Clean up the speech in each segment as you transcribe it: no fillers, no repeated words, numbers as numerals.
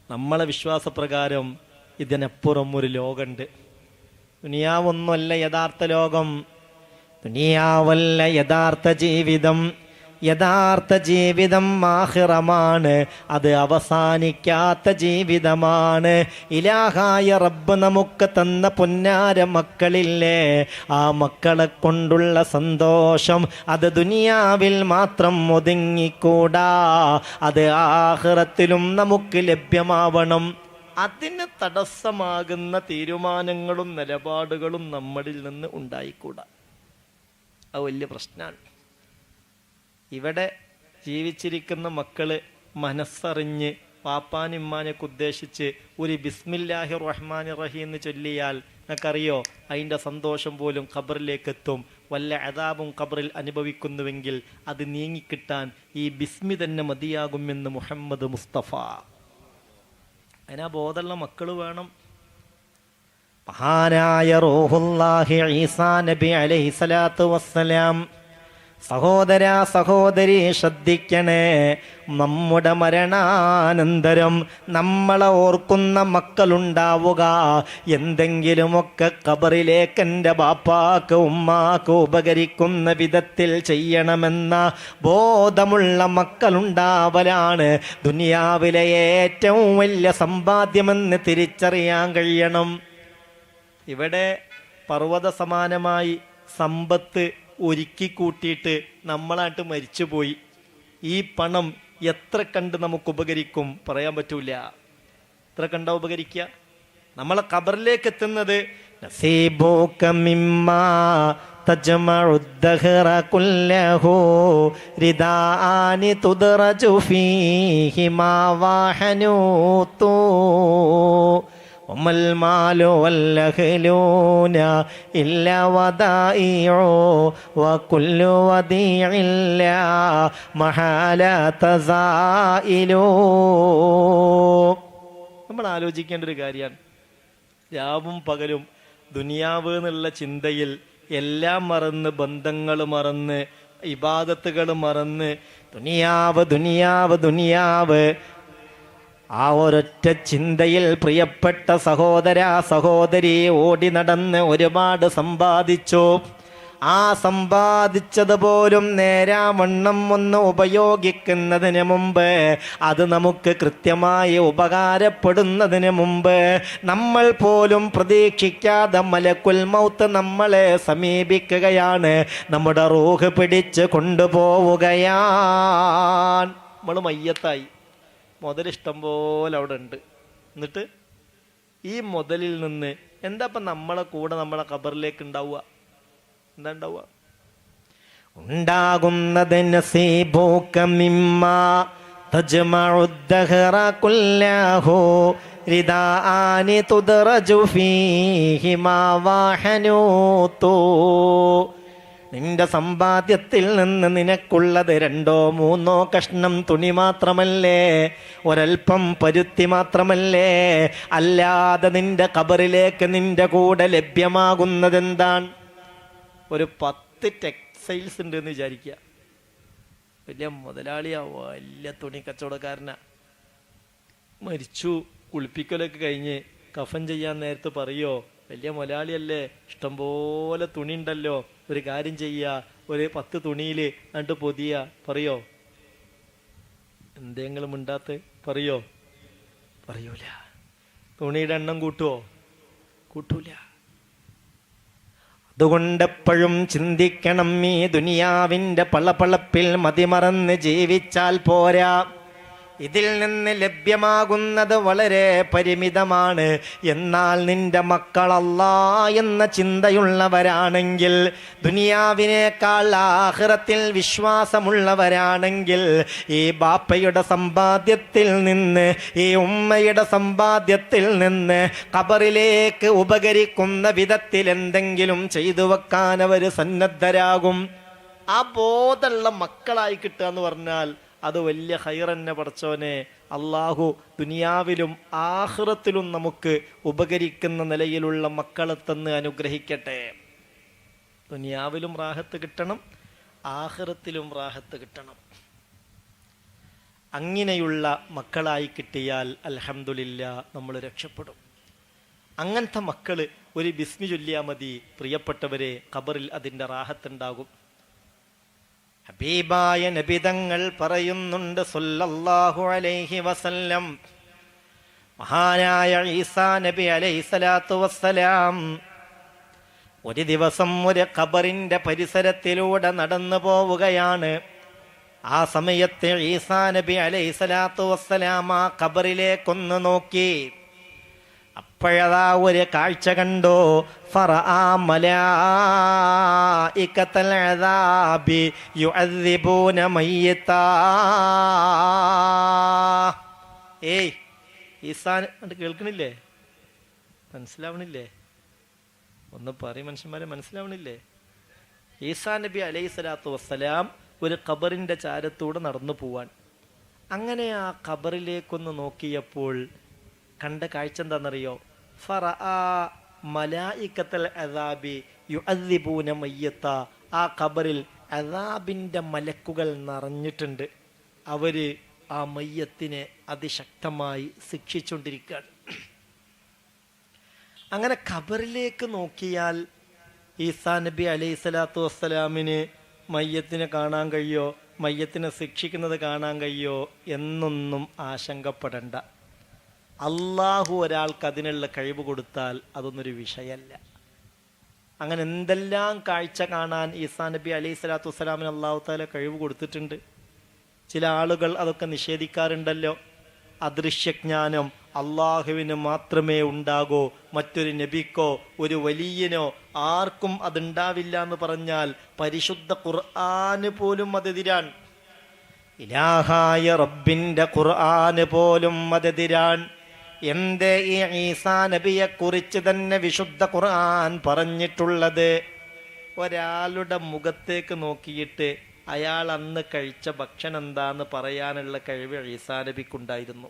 നമ്മളെ വിശ്വാസപ്രകാരം ഇതിനപ്പുറം ഒരു ലോകമുണ്ട്. ദുനിയാവൊന്നുമല്ല യഥാർത്ഥ ലോകം, ദുനിയാവല്ല യഥാർത്ഥ ജീവിതം. യഥാർത്ഥ ജീവിതം ആഖിറമാണ്, അത് അവസാനിക്കാത്ത ജീവിതമാണ്. ഇലാഹായ റബ്ബ് നമുക്ക് തന്ന പൊന്നാര മക്കളില്ലേ, ആ മക്കളെ കൊണ്ടുള്ള സന്തോഷം അത് ദുനിയാവിൽ മാത്രം ഒതുങ്ങിക്കൂടാ, അത് ആഖിറത്തിലും നമുക്ക് ലഭ്യമാവണം. അതിന് തടസ്സമാകുന്ന തീരുമാനങ്ങളും നിലപാടുകളും നമ്മളിൽ നിന്ന് ഉണ്ടായിക്കൂടാ. അത് വലിയ പ്രശ്നമാണ്. ഇവിടെ ജീവിച്ചിരിക്കുന്ന മക്കള് മനസ്സറിഞ്ഞ് പാപ്പാനിമ്മാനൊക്കെ ഉദ്ദേശിച്ച് ഒരു ബിസ്മില്ലാഹി റഹ്മാനി റഹീം എന്ന് ചൊല്ലിയാൽ നിങ്ങൾക്കറിയോ, അതിൻ്റെ സന്തോഷം പോലും ഖബറിലേക്ക് എത്തും. വല്ല അദാബും ഖബറിൽ അനുഭവിക്കുന്നുവെങ്കിൽ അത് നീങ്ങിക്കിട്ടാൻ ഈ ബിസ്മി തന്നെ മതിയാകുമെന്ന് മുഹമ്മദ് മുസ്തഫ. അതിനാ ബോധമുള്ള മക്കൾ വേണം. മഹാനായ റൂഹുല്ലാഹി ഈസാ നബി അലൈഹിസ്സലാത്തു വസ്സലാം, സഹോദര സഹോദരി ശ്രദ്ധിക്കണേ, നമ്മുടെ മരണാനന്തരം നമ്മളെ ഓർക്കുന്ന മക്കളുണ്ടാവുക. എന്തെങ്കിലുമൊക്കെ ഖബറിലേക്ക് എൻ്റെ ബാപ്പാക്ക് ഉമ്മാക്ക് ഉപകരിക്കുന്ന വിധത്തിൽ ചെയ്യണമെന്ന ബോധമുള്ള മക്കളുണ്ടാവലാണ് ദുനിയാവിലെ ഏറ്റവും വലിയ സമ്പാദ്യമെന്ന് തിരിച്ചറിയാൻ കഴിയണം. ഇവിടെ പർവ്വത സമാനമായി സമ്പത്ത് ഒരുക്കി കൂട്ടിയിട്ട് നമ്മളായിട്ട് മരിച്ചുപോയി. ഈ പണം എത്ര കണ്ട് നമുക്ക് ഉപകരിക്കും പറയാൻ പറ്റൂല. എത്ര കണ്ടാ ഉപകരിക്കുക? നമ്മളെ ഖബറിലേക്ക് എത്തുന്നത് നസീബുക മിമ്മാ തജ്മഉദ്ദഹറ കുല്ലഹു റിദാഅനി തുദ്റജു ഫീഹി മാ വഹനൂതു വമൽ മാലു വല്ലഹലൂന ഇല്ല വദാഇഉ വകുല്ലു വദീഇല്ല മഹാല തസായിലു. നമ്മൾ ആലോചിക്കേണ്ട ഒരു കാര്യമാണ്. രാവും പകലും ദുനിയാവ് എന്നുള്ള ചിന്തയിൽ എല്ലാം മറന്ന്, ബന്ധങ്ങൾ മറന്ന്, ഇബാദത്തുകൾ മറന്ന്, ദുനിയാവ് ദുനിയാവ് ദുനിയാവ്, ആ ഒരൊറ്റ ചിന്തയിൽ പ്രിയപ്പെട്ട സഹോദര സഹോദരി ഓടി നടന്ന് ഒരുപാട് സമ്പാദിച്ചു. ആ സമ്പാദിച്ചത് പോലും നേരാവണ്ണം ഒന്ന് ഉപയോഗിക്കുന്നതിന് മുമ്പ്, അത് നമുക്ക് കൃത്യമായി ഉപകാരപ്പെടുന്നതിന് മുമ്പ്, നമ്മൾ പോലും പ്രതീക്ഷിക്കാതെ മലക്കുൽ മൗത്ത് നമ്മളെ സമീപിക്കുകയാണ്, നമ്മുടെ റൂഹ് പിടിച്ച് കൊണ്ടുപോവുകയാണ്. നമ്മൾ മയ്യത്തായി, മുതലിഷ്ടം പോലെ അവിടെ ഉണ്ട്. എന്നിട്ട് ഈ മുതലിൽ നിന്ന് എന്താ ഇപ്പം നമ്മളെ കൂടെ നമ്മളെ ഖബറിലേക്ക് ഉണ്ടാവുക? എന്താ ഉണ്ടാവുക? ഉണ്ടാകുന്നത് നസീബുക മിമ്മാ തജ്മഉദ്ദഹറ കുല്ലഹു റിദാഅനി തുദ്റജു ഫീഹി മാ വഹനൂതു. നിന്റെ സമ്പാദ്യത്തിൽ നിന്ന് നിനക്കുള്ളത് 2-3 കഷ്ണം തുണി മാത്രമല്ലേ, ഒരൽപ്പം പരുത്തി മാത്രമല്ലേ? അല്ലാതെ നിന്റെ ഖബറിലേക്ക് നിന്റെ കൂടെ ലഭ്യമാകുന്നത് എന്താണ്? ഒരു 10 ടെക്സ്റ്റൈൽസ് ഉണ്ട് എന്ന് വിചാരിക്കുക. വലിയ മുതലാളിയാ, വലിയ തുണി കച്ചവടക്കാരനാ. മരിച്ചു, കുളിപ്പിക്കലൊക്കെ കഴിഞ്ഞ് കഫൻ ചെയ്യാൻ നേരത്ത് പറയോ, വലിയ മുതലാളിയല്ലേ, ഇഷ്ടംപോലെ തുണി ഉണ്ടല്ലോ, ഒരു കാര്യം ചെയ്യുക, ഒരു 10 തുണിയിൽ കണ്ട് പൊതിയ പറയോ? എന്തെങ്കിലും ഉണ്ടാത്ത് പറയോ? പറയൂല. തുണിയുടെ എണ്ണം കൂട്ടുവോ? കൂട്ടൂല. അതുകൊണ്ടെപ്പോഴും ചിന്തിക്കണം, ഈ ദുനിയാവിൻ്റെ പളപളപ്പിൽ മതിമറന്ന് ജീവിച്ചാൽ പോരാ. ഇതിൽ നിന്ന് ലഭ്യമാകുന്നത് വളരെ പരിമിതമാണ്. എന്നാൽ നിന്റെ മക്കൾ അല്ലാഹ് എന്ന ചിന്തയുള്ളവരാണെങ്കിൽ, ദുനിയാവിനേക്കാൾ ആഖിറത്തിൽ വിശ്വാസമുള്ളവരാണെങ്കിൽ, ഈ ബാപ്പയുടെ സമ്പാദ്യത്തിൽ നിന്ന്, ഈ ഉമ്മയുടെ സമ്പാദ്യത്തിൽ നിന്ന് ഖബറിലേക്ക് ഉപകരിക്കുന്ന വിധത്തിൽ എന്തെങ്കിലും ചെയ്തു വെക്കാൻ അവർ സന്നദ്ധരാകും. ആ ബോധമുള്ള മക്കളായി കിട്ടുക എന്ന് പറഞ്ഞാൽ അത് വലിയ ഖൈറന്നെ. പടച്ചോനെ, അള്ളാഹു ദുനിയാവിലും ആഖിറത്തിലും നമുക്ക് ഉപകരിക്കുന്ന നിലയിലുള്ള മക്കളെ തന്ന് അനുഗ്രഹിക്കട്ടെ. ദുനിയാവിലും റാഹത്ത് കിട്ടണം, ആഖിറത്തിലും റാഹത്ത് കിട്ടണം. അങ്ങനെയുള്ള മക്കളായി കിട്ടിയാൽ അൽഹംദുലില്ലാ നമ്മൾ രക്ഷപ്പെടും. അങ്ങനത്തെ മക്കൾ ഒരു ബിസ്മി ചൊല്ലിയാൽ മതി. പ്രിയപ്പെട്ടവരെ, ഖബറിൽ അതിൻ്റെ റാഹത്തുണ്ടാകും. ഹബീബായ നബിതങ്ങൾ പറയുന്നുണ്ട് സല്ലല്ലാഹു അലൈഹി വസല്ലം, മഹാനായ ഈസാ നബി അലൈഹിസ്സലാത്തു വസ്സലാം ഒരു ദിവസം ഒരു ഖബറിന്റെ പരിസരത്തിലൂടെ നടന്നു പോവുകയാണ്. ആ സമയത്ത് ഈസാ നബി അലൈഹിസ്സലാത്തു വസ്സലാം ആ ഖബറിലേക്കൊന്ന് നോക്കി. അപ്പോഴതാ ഒരു കാഴ്ച കണ്ടു. ഫറആ മലായികത്തൽ അദാബി യുഅദ്ദിബൂന മയ്യിതാ. ഏയ് ഈസാ കേൾക്കണില്ലേ? മനസ്സിലാവണില്ലേ? ഒന്ന് പറയും മനുഷ്യന്മാരെ, മനസ്സിലാവണില്ലേ? ഈസാ നബി അലൈഹിസ്സലാത്തു വസ്സലാം ഒരു ഖബറിന്റെ ചാരത്തൂടെ നടന്നു പോവാൻ. അങ്ങനെ ആ ഖബറിലേക്കൊന്ന് നോക്കിയപ്പോൾ കണ്ട കാഴ്ച എന്താണെന്നറിയോ? ഫറആ മലായികത്തൽ അദാബി യുഅദ്ദിബൂന മയ്യിത. ആ ഖബറിൽ അദാബിന്റെ മലക്കുകൾ നിറഞ്ഞിട്ടുണ്ട്. അവര് ആ മയ്യത്തിനെ അതിശക്തമായി ശിക്ഷിച്ചുകൊണ്ടിരിക്കുകയാണ്. അങ്ങനെ ഖബറിലേക്ക് നോക്കിയാൽ ഈസാ നബി അലൈഹിസ്സലാത്തു വസ്സലാമിന് മയ്യത്തിനെ കാണാൻ കഴിയോ, മയ്യത്തിനെ ശിക്ഷിക്കുന്നത് കാണാൻ കഴിയോ എന്നൊന്നും ആശങ്കപ്പെടണ്ട. അള്ളാഹു ഒരാൾക്ക് അതിനുള്ള കഴിവ് കൊടുത്താൽ അതൊന്നൊരു വിഷയമല്ല. അങ്ങനെ എന്തെല്ലാം കാഴ്ച കാണാൻ ഈസാ നബി അലൈഹിസ്സലാത്തു വസ്സലാമിന് അള്ളാഹു തആല കഴിവ് കൊടുത്തിട്ടുണ്ട്. ചില ആളുകൾ അതൊക്കെ നിഷേധിക്കാറുണ്ടല്ലോ. അദൃശ്യജ്ഞാനം അള്ളാഹുവിന് മാത്രമേ ഉണ്ടാകൂ, മറ്റൊരു നബിക്കോ ഒരു വലിയനോ ആർക്കും അതുണ്ടാവില്ല എന്ന് പറഞ്ഞാൽ പരിശുദ്ധ ഖുർആന് പോലും അതെതിരാൻ. ഇലാഹായ റബ്ബിന്റെ ഖുർആന് പോലും അതെതിരാൻ. എന്തേ ഈ ഈസാ നബിയെ കുറിച്ച് തന്നെ വിശുദ്ധ ഖുർആൻ പറഞ്ഞിട്ടുള്ളത്? ഒരാളുടെ മുഖത്തേക്ക് നോക്കിയിട്ട് അയാൾ അന്ന് കഴിച്ച ഭക്ഷണം എന്താന്ന് പറയാനുള്ള കഴിവ് ഈസാ നബിക്കുണ്ടായിരുന്നു.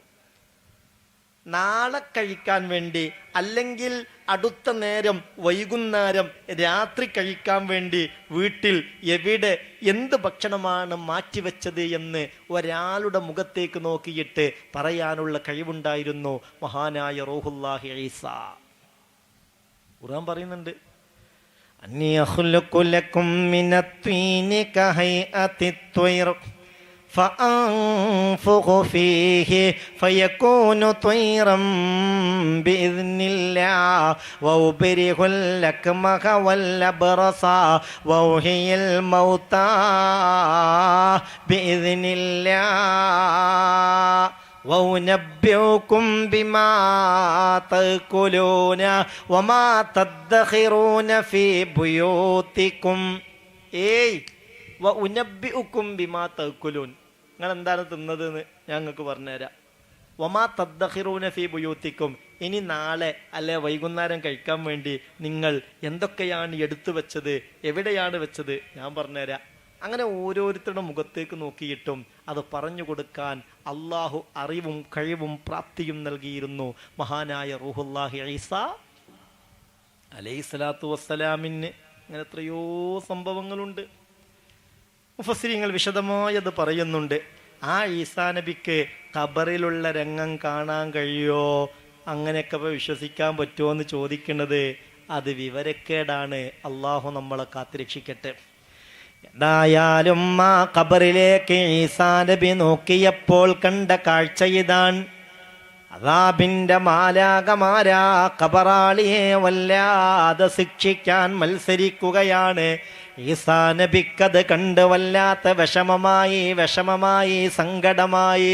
നാളെ കഴിക്കാൻ വേണ്ടി, അല്ലെങ്കിൽ അടുത്ത നേരം വൈകുന്നേരം രാത്രി കഴിക്കാൻ വേണ്ടി വീട്ടിൽ എവിടെ എന്ത് ഭക്ഷണമാണ് മാറ്റിവെച്ചത് എന്ന് ഒരാളുടെ മുഖത്തേക്ക് നോക്കിയിട്ട് പറയാനുള്ള കഴിവുണ്ടായിരുന്നു മഹാനായ റൂഹുല്ലാഹി ഈസാ. ഖുർആൻ പറയുന്നുണ്ട്, അന്നി അഖ്ലുഖു ലക്കും മിനത്ത്-തീനി കഹൈഅത്തി-ത്വയ്ർ فأنفخ فيه فيكون طيرا بإذن الله وأبرئ الأكمه والأبرص وأحيي الموتى بإذن الله وأنبئكم بما تأكلون وما تدخرون في بيوتكم. വഉനബ്ബിഉക്കും ബിമാ തഅക്കുലൂൻ. നിങ്ങൾ എന്താണ് തിന്നത് എന്ന് ഞങ്ങൾക്ക് പറഞ്ഞുതരാം. വമാ തദ്ദഖിറൂന ഫീ ബുയൂത്തിക്കും. ഇനി നാളെ അല്ലെ വൈകുന്നേരം കഴിക്കാൻ വേണ്ടി നിങ്ങൾ എന്തൊക്കെയാണ് എടുത്തു വെച്ചത്, എവിടെയാണ് വെച്ചത്, ഞാൻ പറഞ്ഞുതരാം. അങ്ങനെ ഓരോരുത്തരുടെ മുഖത്തേക്ക് നോക്കിയിട്ടും അത് പറഞ്ഞു കൊടുക്കാൻ അള്ളാഹു അറിവും കഴിവും പ്രാപ്തിയും നൽകിയിരുന്നു മഹാനായ റൂഹുല്ലാഹി ഈസാ അലൈഹിസ്സലാത്തു വസ്സലാമിന്. അങ്ങനെ എത്രയോ സംഭവങ്ങളുണ്ട്. മുഫസ്സിരീങ്ങൾ വിശദമായി അത് പറയുന്നുണ്ട്. ആ ഈസാ നബിക്ക് ഖബറിലുള്ള രംഗം കാണാൻ കഴിയോ, അങ്ങനെയൊക്കെ വിശ്വസിക്കാൻ പറ്റുമോ എന്ന് ചോദിക്കുന്നത് അത് വിവരക്കേടാണ്. അള്ളാഹു നമ്മളെ കാത്തുരക്ഷിക്കട്ടെ. എന്തായാലും ആ ഖബറിലേക്ക് ഈസാ നബി നോക്കിയപ്പോൾ കണ്ട കാഴ്ച ഇതാണ്. അദാബിന്റെ മാലാകമാരാ ഖബറാളിയെ വല്ലാതെ ശിക്ഷിക്കാൻ മത്സരിക്കുകയാണ്. ഈസാ നബിക്കത് കണ്ട് വല്ലാത്ത വിഷമമായി സങ്കടമായി.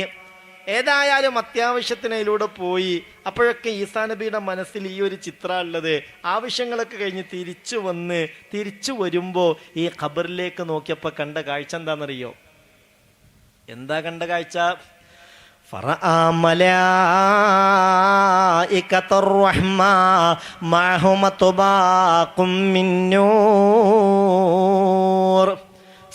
ഏതായാലും അത്യാവശ്യത്തിനയിലൂടെ പോയി. അപ്പോഴൊക്കെ ഈസാ നബിയുടെ മനസ്സിൽ ഈ ഒരു ചിത്രം ഉള്ളത്. ആവശ്യങ്ങളൊക്കെ കഴിഞ്ഞ് തിരിച്ചു വരുമ്പോൾ ഈ ഖബറിലേക്ക് നോക്കിയപ്പോൾ കണ്ട കാഴ്ച എന്താണെന്നറിയോ? എന്താ കണ്ട കാഴ്ച? ഫറആ മലായികത്തുർ റഹ്മാ മഅഹും തുബാഖും മിൻ നൂർ.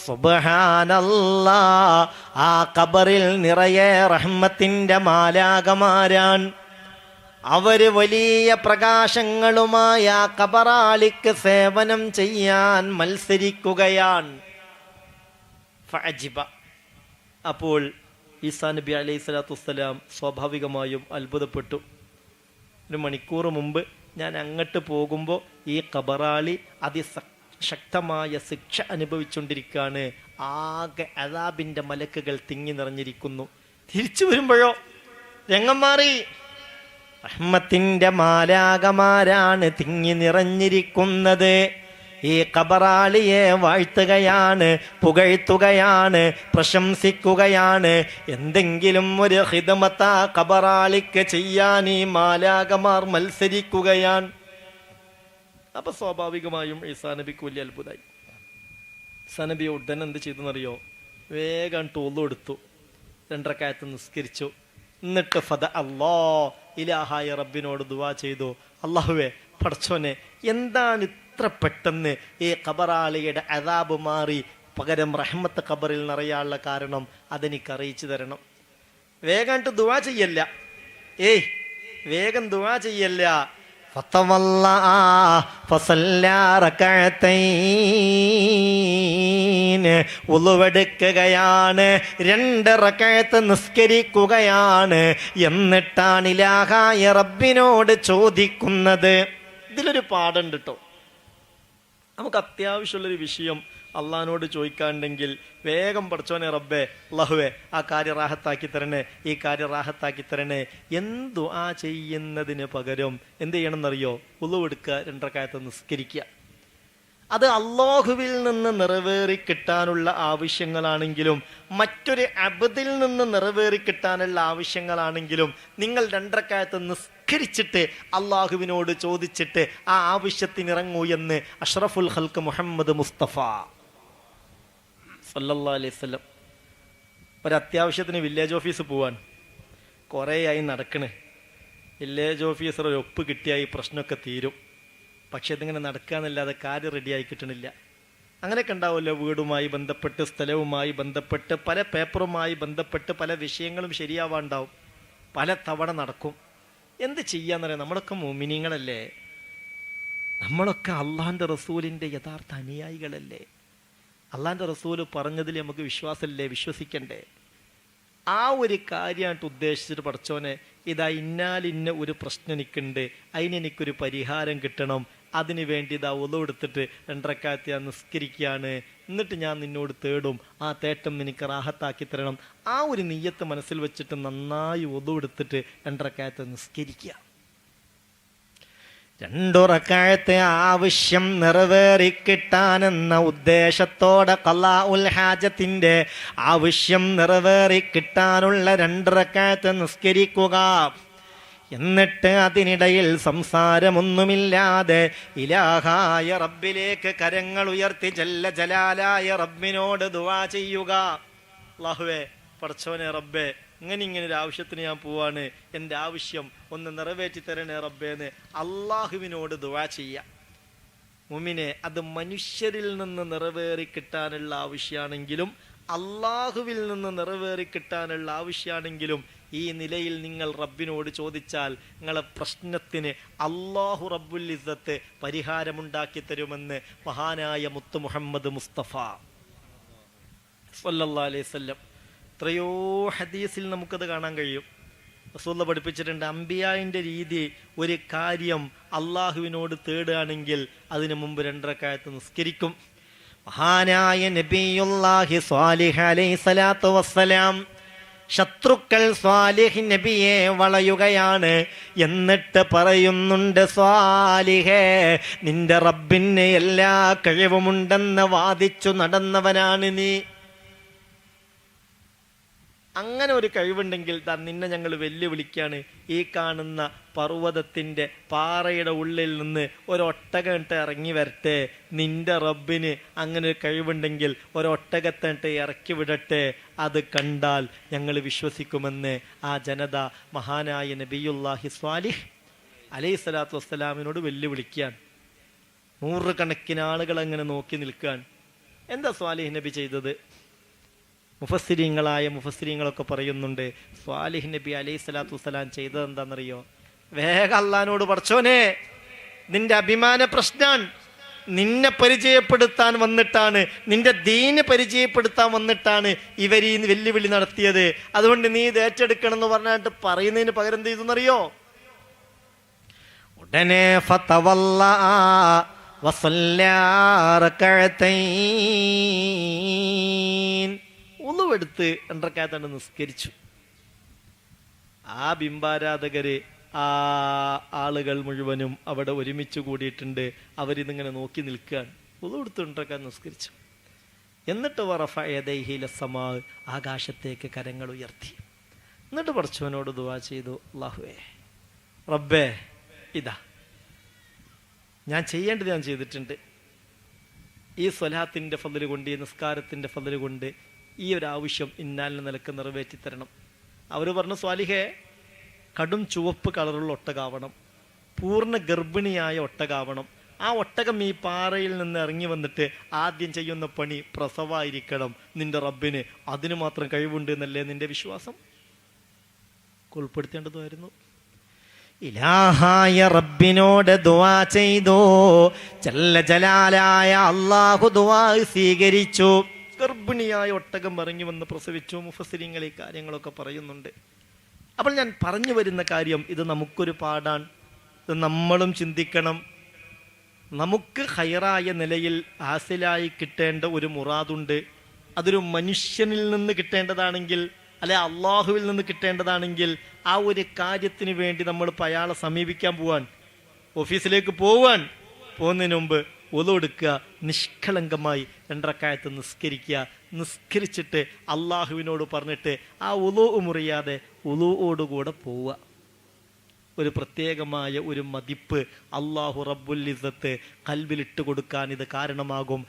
സുബ്ഹാനല്ലാഹ്. ആ ഖബറിൽ നിറയെ റഹ്മത്തിന്റെ മാലാകമാരാൻ. അവര് വലിയ പ്രകാശങ്ങളുമായി ആ ഖബറാളിക്ക് സേവനം ചെയ്യാൻ മത്സരിക്കുകയാണ്. ഫഅജിബ. അപ്പോൾ ഈസാ നബി അലൈഹി സ്വലാത്തു വസ്സലാം സ്വാഭാവികമായും അത്ഭുതപ്പെട്ടു. ഒരു മണിക്കൂർ മുമ്പ് ഞാൻ അങ്ങോട്ട് പോകുമ്പോൾ ഈ ഖബറാളി അതിശക്തമായ ശിക്ഷ അനുഭവിച്ചുകൊണ്ടിരിക്കുകയാണ്. ആകെ അദാബിൻ്റെ മലക്കുകൾ തിങ്ങി നിറഞ്ഞിരിക്കുന്നു. തിരിച്ചു വരുമ്പോഴോ രംഗം മാറി. റഹ്മത്തിൻ്റെ മാലാകമാരാണ് തിങ്ങി നിറഞ്ഞിരിക്കുന്നത്. ഈ ഖബറാളിയെ വാഴ്ത്തുകയാണ്, പുകഴ്ത്തുകയാണ്, പ്രശംസിക്കുകയാണ്. എന്തെങ്കിലും ഒരു ഖിദ്മത്ത് ആ ഖബറാളിക്ക് ചെയ്യാൻ ഈ മാലാകമാർ മത്സരിക്കുകയാണ്. അപ്പൊ സ്വാഭാവികമായും ഈസാ നബിക്ക് വലിയ അത്ഭുതമായി. ഈസാ നബി ഉടനെ എന്ത് ചെയ്തെന്നറിയോ? വേഗം ടോളു എടുത്തു, 2 റക്അത്ത് നിസ്കരിച്ചു. എന്നിട്ട് ഫദ അല്ലാ ഇലാഹായ റബ്ബിനോട് ദുആ ചെയ്തു. അല്ലാഹുവേ, പടച്ചോനെ, എന്താണ് ഇത്ര പെട്ടെന്ന് ഈ ഖബറാളിയുടെ അദാബ് മാറി പകരം റഹ്മത്ത് ഖബറിൽ നിറയാനുള്ള കാരണം അതെനിക്ക് അറിയിച്ചു തരണം. വേഗം ദുആ ചെയ്യല്ല, വേഗം ദുആ ചെയ്യല്ല. ഉളുവെടുക്കുകയാണ്, 2 റക്അത്ത് നിസ്കരിക്കുകയാണ്. എന്നിട്ടാണ് ഇലാഹായ റബ്ബിനോട് ചോദിക്കുന്നത്. ഇതിലൊരു പാടുണ്ട് കേട്ടോ. നമുക്ക് അത്യാവശ്യമുള്ളൊരു വിഷയം അള്ളഹാനോട് ചോദിക്കാണ്ടെങ്കിൽ വേഗം പടച്ചോനെ റബ്ബേ, അല്ലാഹുവേ, ആ കാര്യം റാഹത്താക്കി തരണേ, ഈ കാര്യം റാഹത്താക്കി തരണേ എന്തു ആ ചെയ്യുന്നതിന് പകരം എന്ത് ചെയ്യണമെന്നറിയോ? ഉളു എടുക്കുക, 2 റക്അത്ത് നിസ്കരിക്കുക. അത് അല്ലാഹുവിൽ നിന്ന് നിറവേറി കിട്ടാനുള്ള ആവശ്യങ്ങളാണെങ്കിലും മറ്റൊരു അബ്ദിൽ നിന്ന് നിറവേറി കിട്ടാനുള്ള ആവശ്യങ്ങളാണെങ്കിലും നിങ്ങൾ 2 റക്അത്ത് നിസ്കരിച്ചിട്ട് അള്ളാഹുവിനോട് ചോദിച്ചിട്ട് ആ ആവശ്യത്തിനിറങ്ങൂ എന്ന് അഷ്റഫുൽ ഖൽഖ് മുഹമ്മദ് മുസ്തഫ സല്ലല്ലാഹു അലൈഹി വസല്ലം. ഒരത്യാവശ്യത്തിന് വില്ലേജ് ഓഫീസ് പോവാൻ കുറേയായി നടക്കണേ. വില്ലേജ് ഓഫീസർ ഒരു ഒപ്പ് കിട്ടിയാൽ ഈ പ്രശ്നമൊക്കെ തീരും. പക്ഷെ ഇതിങ്ങനെ നടക്കുക എന്നല്ലാതെ കാര്യം റെഡിയായി കിട്ടണില്ല. അങ്ങനെയൊക്കെ ഉണ്ടാവുമല്ലോ. വീടുമായി ബന്ധപ്പെട്ട്, സ്ഥലവുമായി ബന്ധപ്പെട്ട്, പല പേപ്പറുമായി ബന്ധപ്പെട്ട് പല വിഷയങ്ങളും ശരിയാവാണ്ടാവും. പല തവണ നടക്കും. എന്ത് ചെയ്യാന്നറിയാം? നമ്മളൊക്കെ മുഅ്മിനീങ്ങളല്ലേ? നമ്മളൊക്കെ അള്ളാഹിൻ്റെ റസൂലിൻ്റെ യഥാർത്ഥ അനുയായികളല്ലേ? അള്ളാഹിൻ്റെ റസൂല് പറഞ്ഞതിൽ നമുക്ക് വിശ്വാസമല്ലേ? വിശ്വസിക്കണ്ടേ? ആ ഒരു കാര്യമായിട്ട് ഉദ്ദേശിച്ചിട്ട് പടച്ചോനെ, ഇതാ ഇന്നാലിന്ന ഒരു പ്രശ്നം എനിക്കുണ്ട്, അതിനെനിക്കൊരു പരിഹാരം കിട്ടണം, അതിനു വേണ്ടി ഇതാ ഉളു എടുത്തിട്ട് 2 റക്അത്ത് ഞാൻ നിസ്കരിക്കുകയാണ്, എന്നിട്ട് ഞാൻ നിന്നോട് തേടും, ആ തേട്ടം നിനക്ക് റാഹത്താക്കി തരണം. ആ ഒരു നിയ്യത്ത് മനസ്സിൽ വെച്ചിട്ട് നന്നായി ഉളു എടുത്തിട്ട് 2 റക്അത്ത് നിസ്കരിക്കുക. 2 റക്അത്ത് ആവശ്യം നിറവേറിക്കിട്ടാനെന്ന ഉദ്ദേശത്തോടെ ഖളാഉൽ ഹാജത്തിന്റെ ആവശ്യം നിറവേറിക്കിട്ടാനുള്ള 2 റക്അത്ത് നിസ്കരിക്കുക. എന്നിട്ട് അതിനിടയിൽ സംസാരമൊന്നുമില്ലാതെ ഇലാഹായ റബ്ബിലേക്ക് കരങ്ങൾ ഉയർത്തി ജല്ല ജലാലായ റബ്ബിനോട് ദുആ ചെയ്യുക. അല്ലാഹുവേ, പടച്ചോനെ റബ്ബേ, ഇങ്ങനെ ഒരു ആവശ്യത്തിന് ഞാൻ പോവാണ്, എൻ്റെ ആവശ്യം ഒന്ന് നിറവേറ്റി തരണേ റബ്ബേന്ന് അള്ളാഹുവിനോട് ദുആ ചെയ്യാം. മുഅ്മിനെ, അത് മനുഷ്യരിൽ നിന്ന് നിറവേറി കിട്ടാനുള്ള ആവശ്യമാണെങ്കിലും അള്ളാഹുവിൽ നിന്ന് നിറവേറി കിട്ടാനുള്ള ആവശ്യമാണെങ്കിലും ഈ നിലയിൽ നിങ്ങൾ റബ്ബിനോട് ചോദിച്ചാൽ നിങ്ങളെ പ്രശ്നത്തിന് അല്ലാഹു റബ്ബുൽ ഇസ്സത്ത് പരിഹാരമുണ്ടാക്കി തരുമെന്ന് മഹാനായ മുത്ത് മുഹമ്മദ് മുസ്തഫ സല്ലല്ലാഹു അലൈഹി വസല്ലം. എത്രയോ ഹദീസിൽ നമുക്കത് കാണാൻ കഴിയും. റസൂൽ പഠിപ്പിച്ചിട്ടുണ്ട്, അംബിയായിൻ്റെ രീതി ഒരു കാര്യം അള്ളാഹുവിനോട് തേടുകയാണെങ്കിൽ അതിനു മുമ്പ് 2 റക്അത്ത് നിസ്കരിക്കും. മഹാനായ നബിയുല്ലാഹി സ്വാലിഹ് അലൈഹി സ്വലാത്തു വസ്സലാം ശത്രുക്കൾ സ്വാലിഹ് നബിയെ വളയുകയാണ്. എന്നിട്ട് പറയുന്നുണ്ട്, സ്വാലിഹേ, നിന്റെ റബ്ബിന് എല്ലാ കഴിവുമുണ്ടെന്ന് വാദിച്ചു നടന്നവനാണ് നീ. അങ്ങനെ ഒരു കഴിവുണ്ടെങ്കിൽ നിന്നെ ഞങ്ങൾ വെല്ലുവിളിക്കുകയാണ്. ഈ കാണുന്ന പർവ്വതത്തിൻ്റെ പാറയുടെ ഉള്ളിൽ നിന്ന് ഒരൊട്ടകത്തെ ഇറങ്ങി വരട്ടെ. നിന്റെ റബ്ബിന് അങ്ങനെ ഒരു കഴിവുണ്ടെങ്കിൽ ഒരൊട്ടകത്തെ ഇറക്കി വിടട്ടെ. അത് കണ്ടാൽ ഞങ്ങൾ വിശ്വസിക്കുമെന്ന് ആ ജനത മഹാനായ നബിയുല്ലാഹി സ്വാലിഹ് അലൈഹി സ്വലാത്തു വസ്സലാമിനോട് വെല്ലുവിളിക്കാൻ. 100 കണക്കിന് ആളുകൾ അങ്ങനെ നോക്കി നിൽക്കാൻ. എന്താ സ്വാലിഹ് നബി ചെയ്തത്? മുഫസ്സിരീങ്ങളൊക്കെ പറയുന്നുണ്ട്, സ്വാലിഹ് നബി അലൈഹി സ്വലാത്തു വസ്സലാം ചെയ്തത് എന്താണെന്നറിയോ? വേഗം അള്ളഹാനോട്, പടച്ചോനെ, നിന്റെ അഭിമാന പ്രശ്നാൻ, നിന്നെ പരിചയപ്പെടുത്താൻ വന്നിട്ടാണ്, നിന്റെ ദീന് പരിചയപ്പെടുത്താൻ വന്നിട്ടാണ് ഇവർ ഈ വെല്ലുവിളി നടത്തിയത്. അതുകൊണ്ട് നീ ഇത് ഏറ്റെടുക്കണം എന്ന് പറഞ്ഞിട്ട് പറയുന്നതിന് പകരം എന്ത് ചെയ്തെന്നറിയോ? ഉടനെ ഉളുവെടുത്ത് 2 റക്അത്ത് നിസ്കരിച്ചു. ആ ബിംബാരാധകര്, ആ ആളുകൾ മുഴുവനും അവിടെ ഒരുമിച്ച് കൂടിയിട്ടുണ്ട്. അവരിതിങ്ങനെ നോക്കി നിൽക്കുകയാണ്. ഉളുവെടുത്ത് 2 റക്അത്ത് നിസ്കരിച്ചു. എന്നിട്ട് വറഫഅ ആകാശത്തേക്ക് കരങ്ങൾ ഉയർത്തി. എന്നിട്ട് പടച്ചവനോട് ദുആ ചെയ്തു, അല്ലാഹുവേ റബ്ബേ, ഇതാ ഞാൻ ചെയ്യേണ്ടത് ഞാൻ ചെയ്തിട്ടുണ്ട്. ഈ സ്വലാത്തിൻ്റെ ഫضല് കൊണ്ട്, ഈ നിസ്കാരത്തിൻ്റെ ഫضല് കൊണ്ട് ഈ ഒരു ആവശ്യം ഇന്നാലിന് നിലക്ക് നിറവേറ്റി തരണം. അവർ പറഞ്ഞു, സ്വാലിഹേ, കടും ചുവപ്പ് കളറുള്ള ഒട്ടകാവണം, പൂർണ്ണ ഗർഭിണിയായ ഒട്ടകാവണം. ആ ഒട്ടകം ഈ പാറയിൽ നിന്ന് ഇറങ്ങി വന്നിട്ട് ആദ്യം ചെയ്യുന്ന പണി പ്രസവമായിരിക്കണം. നിന്റെ റബ്ബിന് അതിന് മാത്രം കഴിവുണ്ട് എന്നല്ലേ നിന്റെ വിശ്വാസം? ഉൾപ്പെടുത്തേണ്ടതായിരുന്നു. ഇലാഹായ റബ്ബിനോട് ദുആ ചെയ്തു. ജല്ല ജലാലായ അല്ലാഹു ദുആ സ്വീകരിച്ചു. ഗർഭിണിയായ ഒട്ടകം ഇറങ്ങി വന്ന് പ്രസവിച്ചു. മുഫസ്സിരീങ്ങൾ ഈ കാര്യങ്ങളൊക്കെ പറയുന്നുണ്ട്. അപ്പോൾ ഞാൻ പറഞ്ഞു വരുന്ന കാര്യം, ഇത് നമുക്കൊരു പാഠാണ്. ഇത് നമ്മളും ചിന്തിക്കണം. നമുക്ക് ഹൈറായ നിലയിൽ ഹാസിലായി കിട്ടേണ്ട ഒരു മുറാദുണ്ട്. അതൊരു മനുഷ്യനിൽ നിന്ന് കിട്ടേണ്ടതാണെങ്കിൽ, അല്ലെ അള്ളാഹുവിൽ നിന്ന് കിട്ടേണ്ടതാണെങ്കിൽ, ആ ഒരു കാര്യത്തിന് വേണ്ടി നമ്മൾ അയാളെ സമീപിക്കാൻ പോവാൻ, ഓഫീസിലേക്ക് പോകുന്നതിന് മുമ്പ് ഒളു എടുക്കുക, നിഷ്കളങ്കമായി 2 റക്അത്ത് നിസ്കരിക്കുക. നിസ്കരിച്ചിട്ട് അള്ളാഹുവിനോട് പറഞ്ഞിട്ട് ആ ഉളു മുറിയാതെ ഉളുവോടുകൂടെ പോവുക. ഒരു പ്രത്യേകമായ ഒരു മതിപ്പ് അള്ളാഹു റബ്ബുൽ ഇസ്സത്ത് കൽബിലിട്ട് കൊടുക്കാൻ ഇത് കാരണമാകും.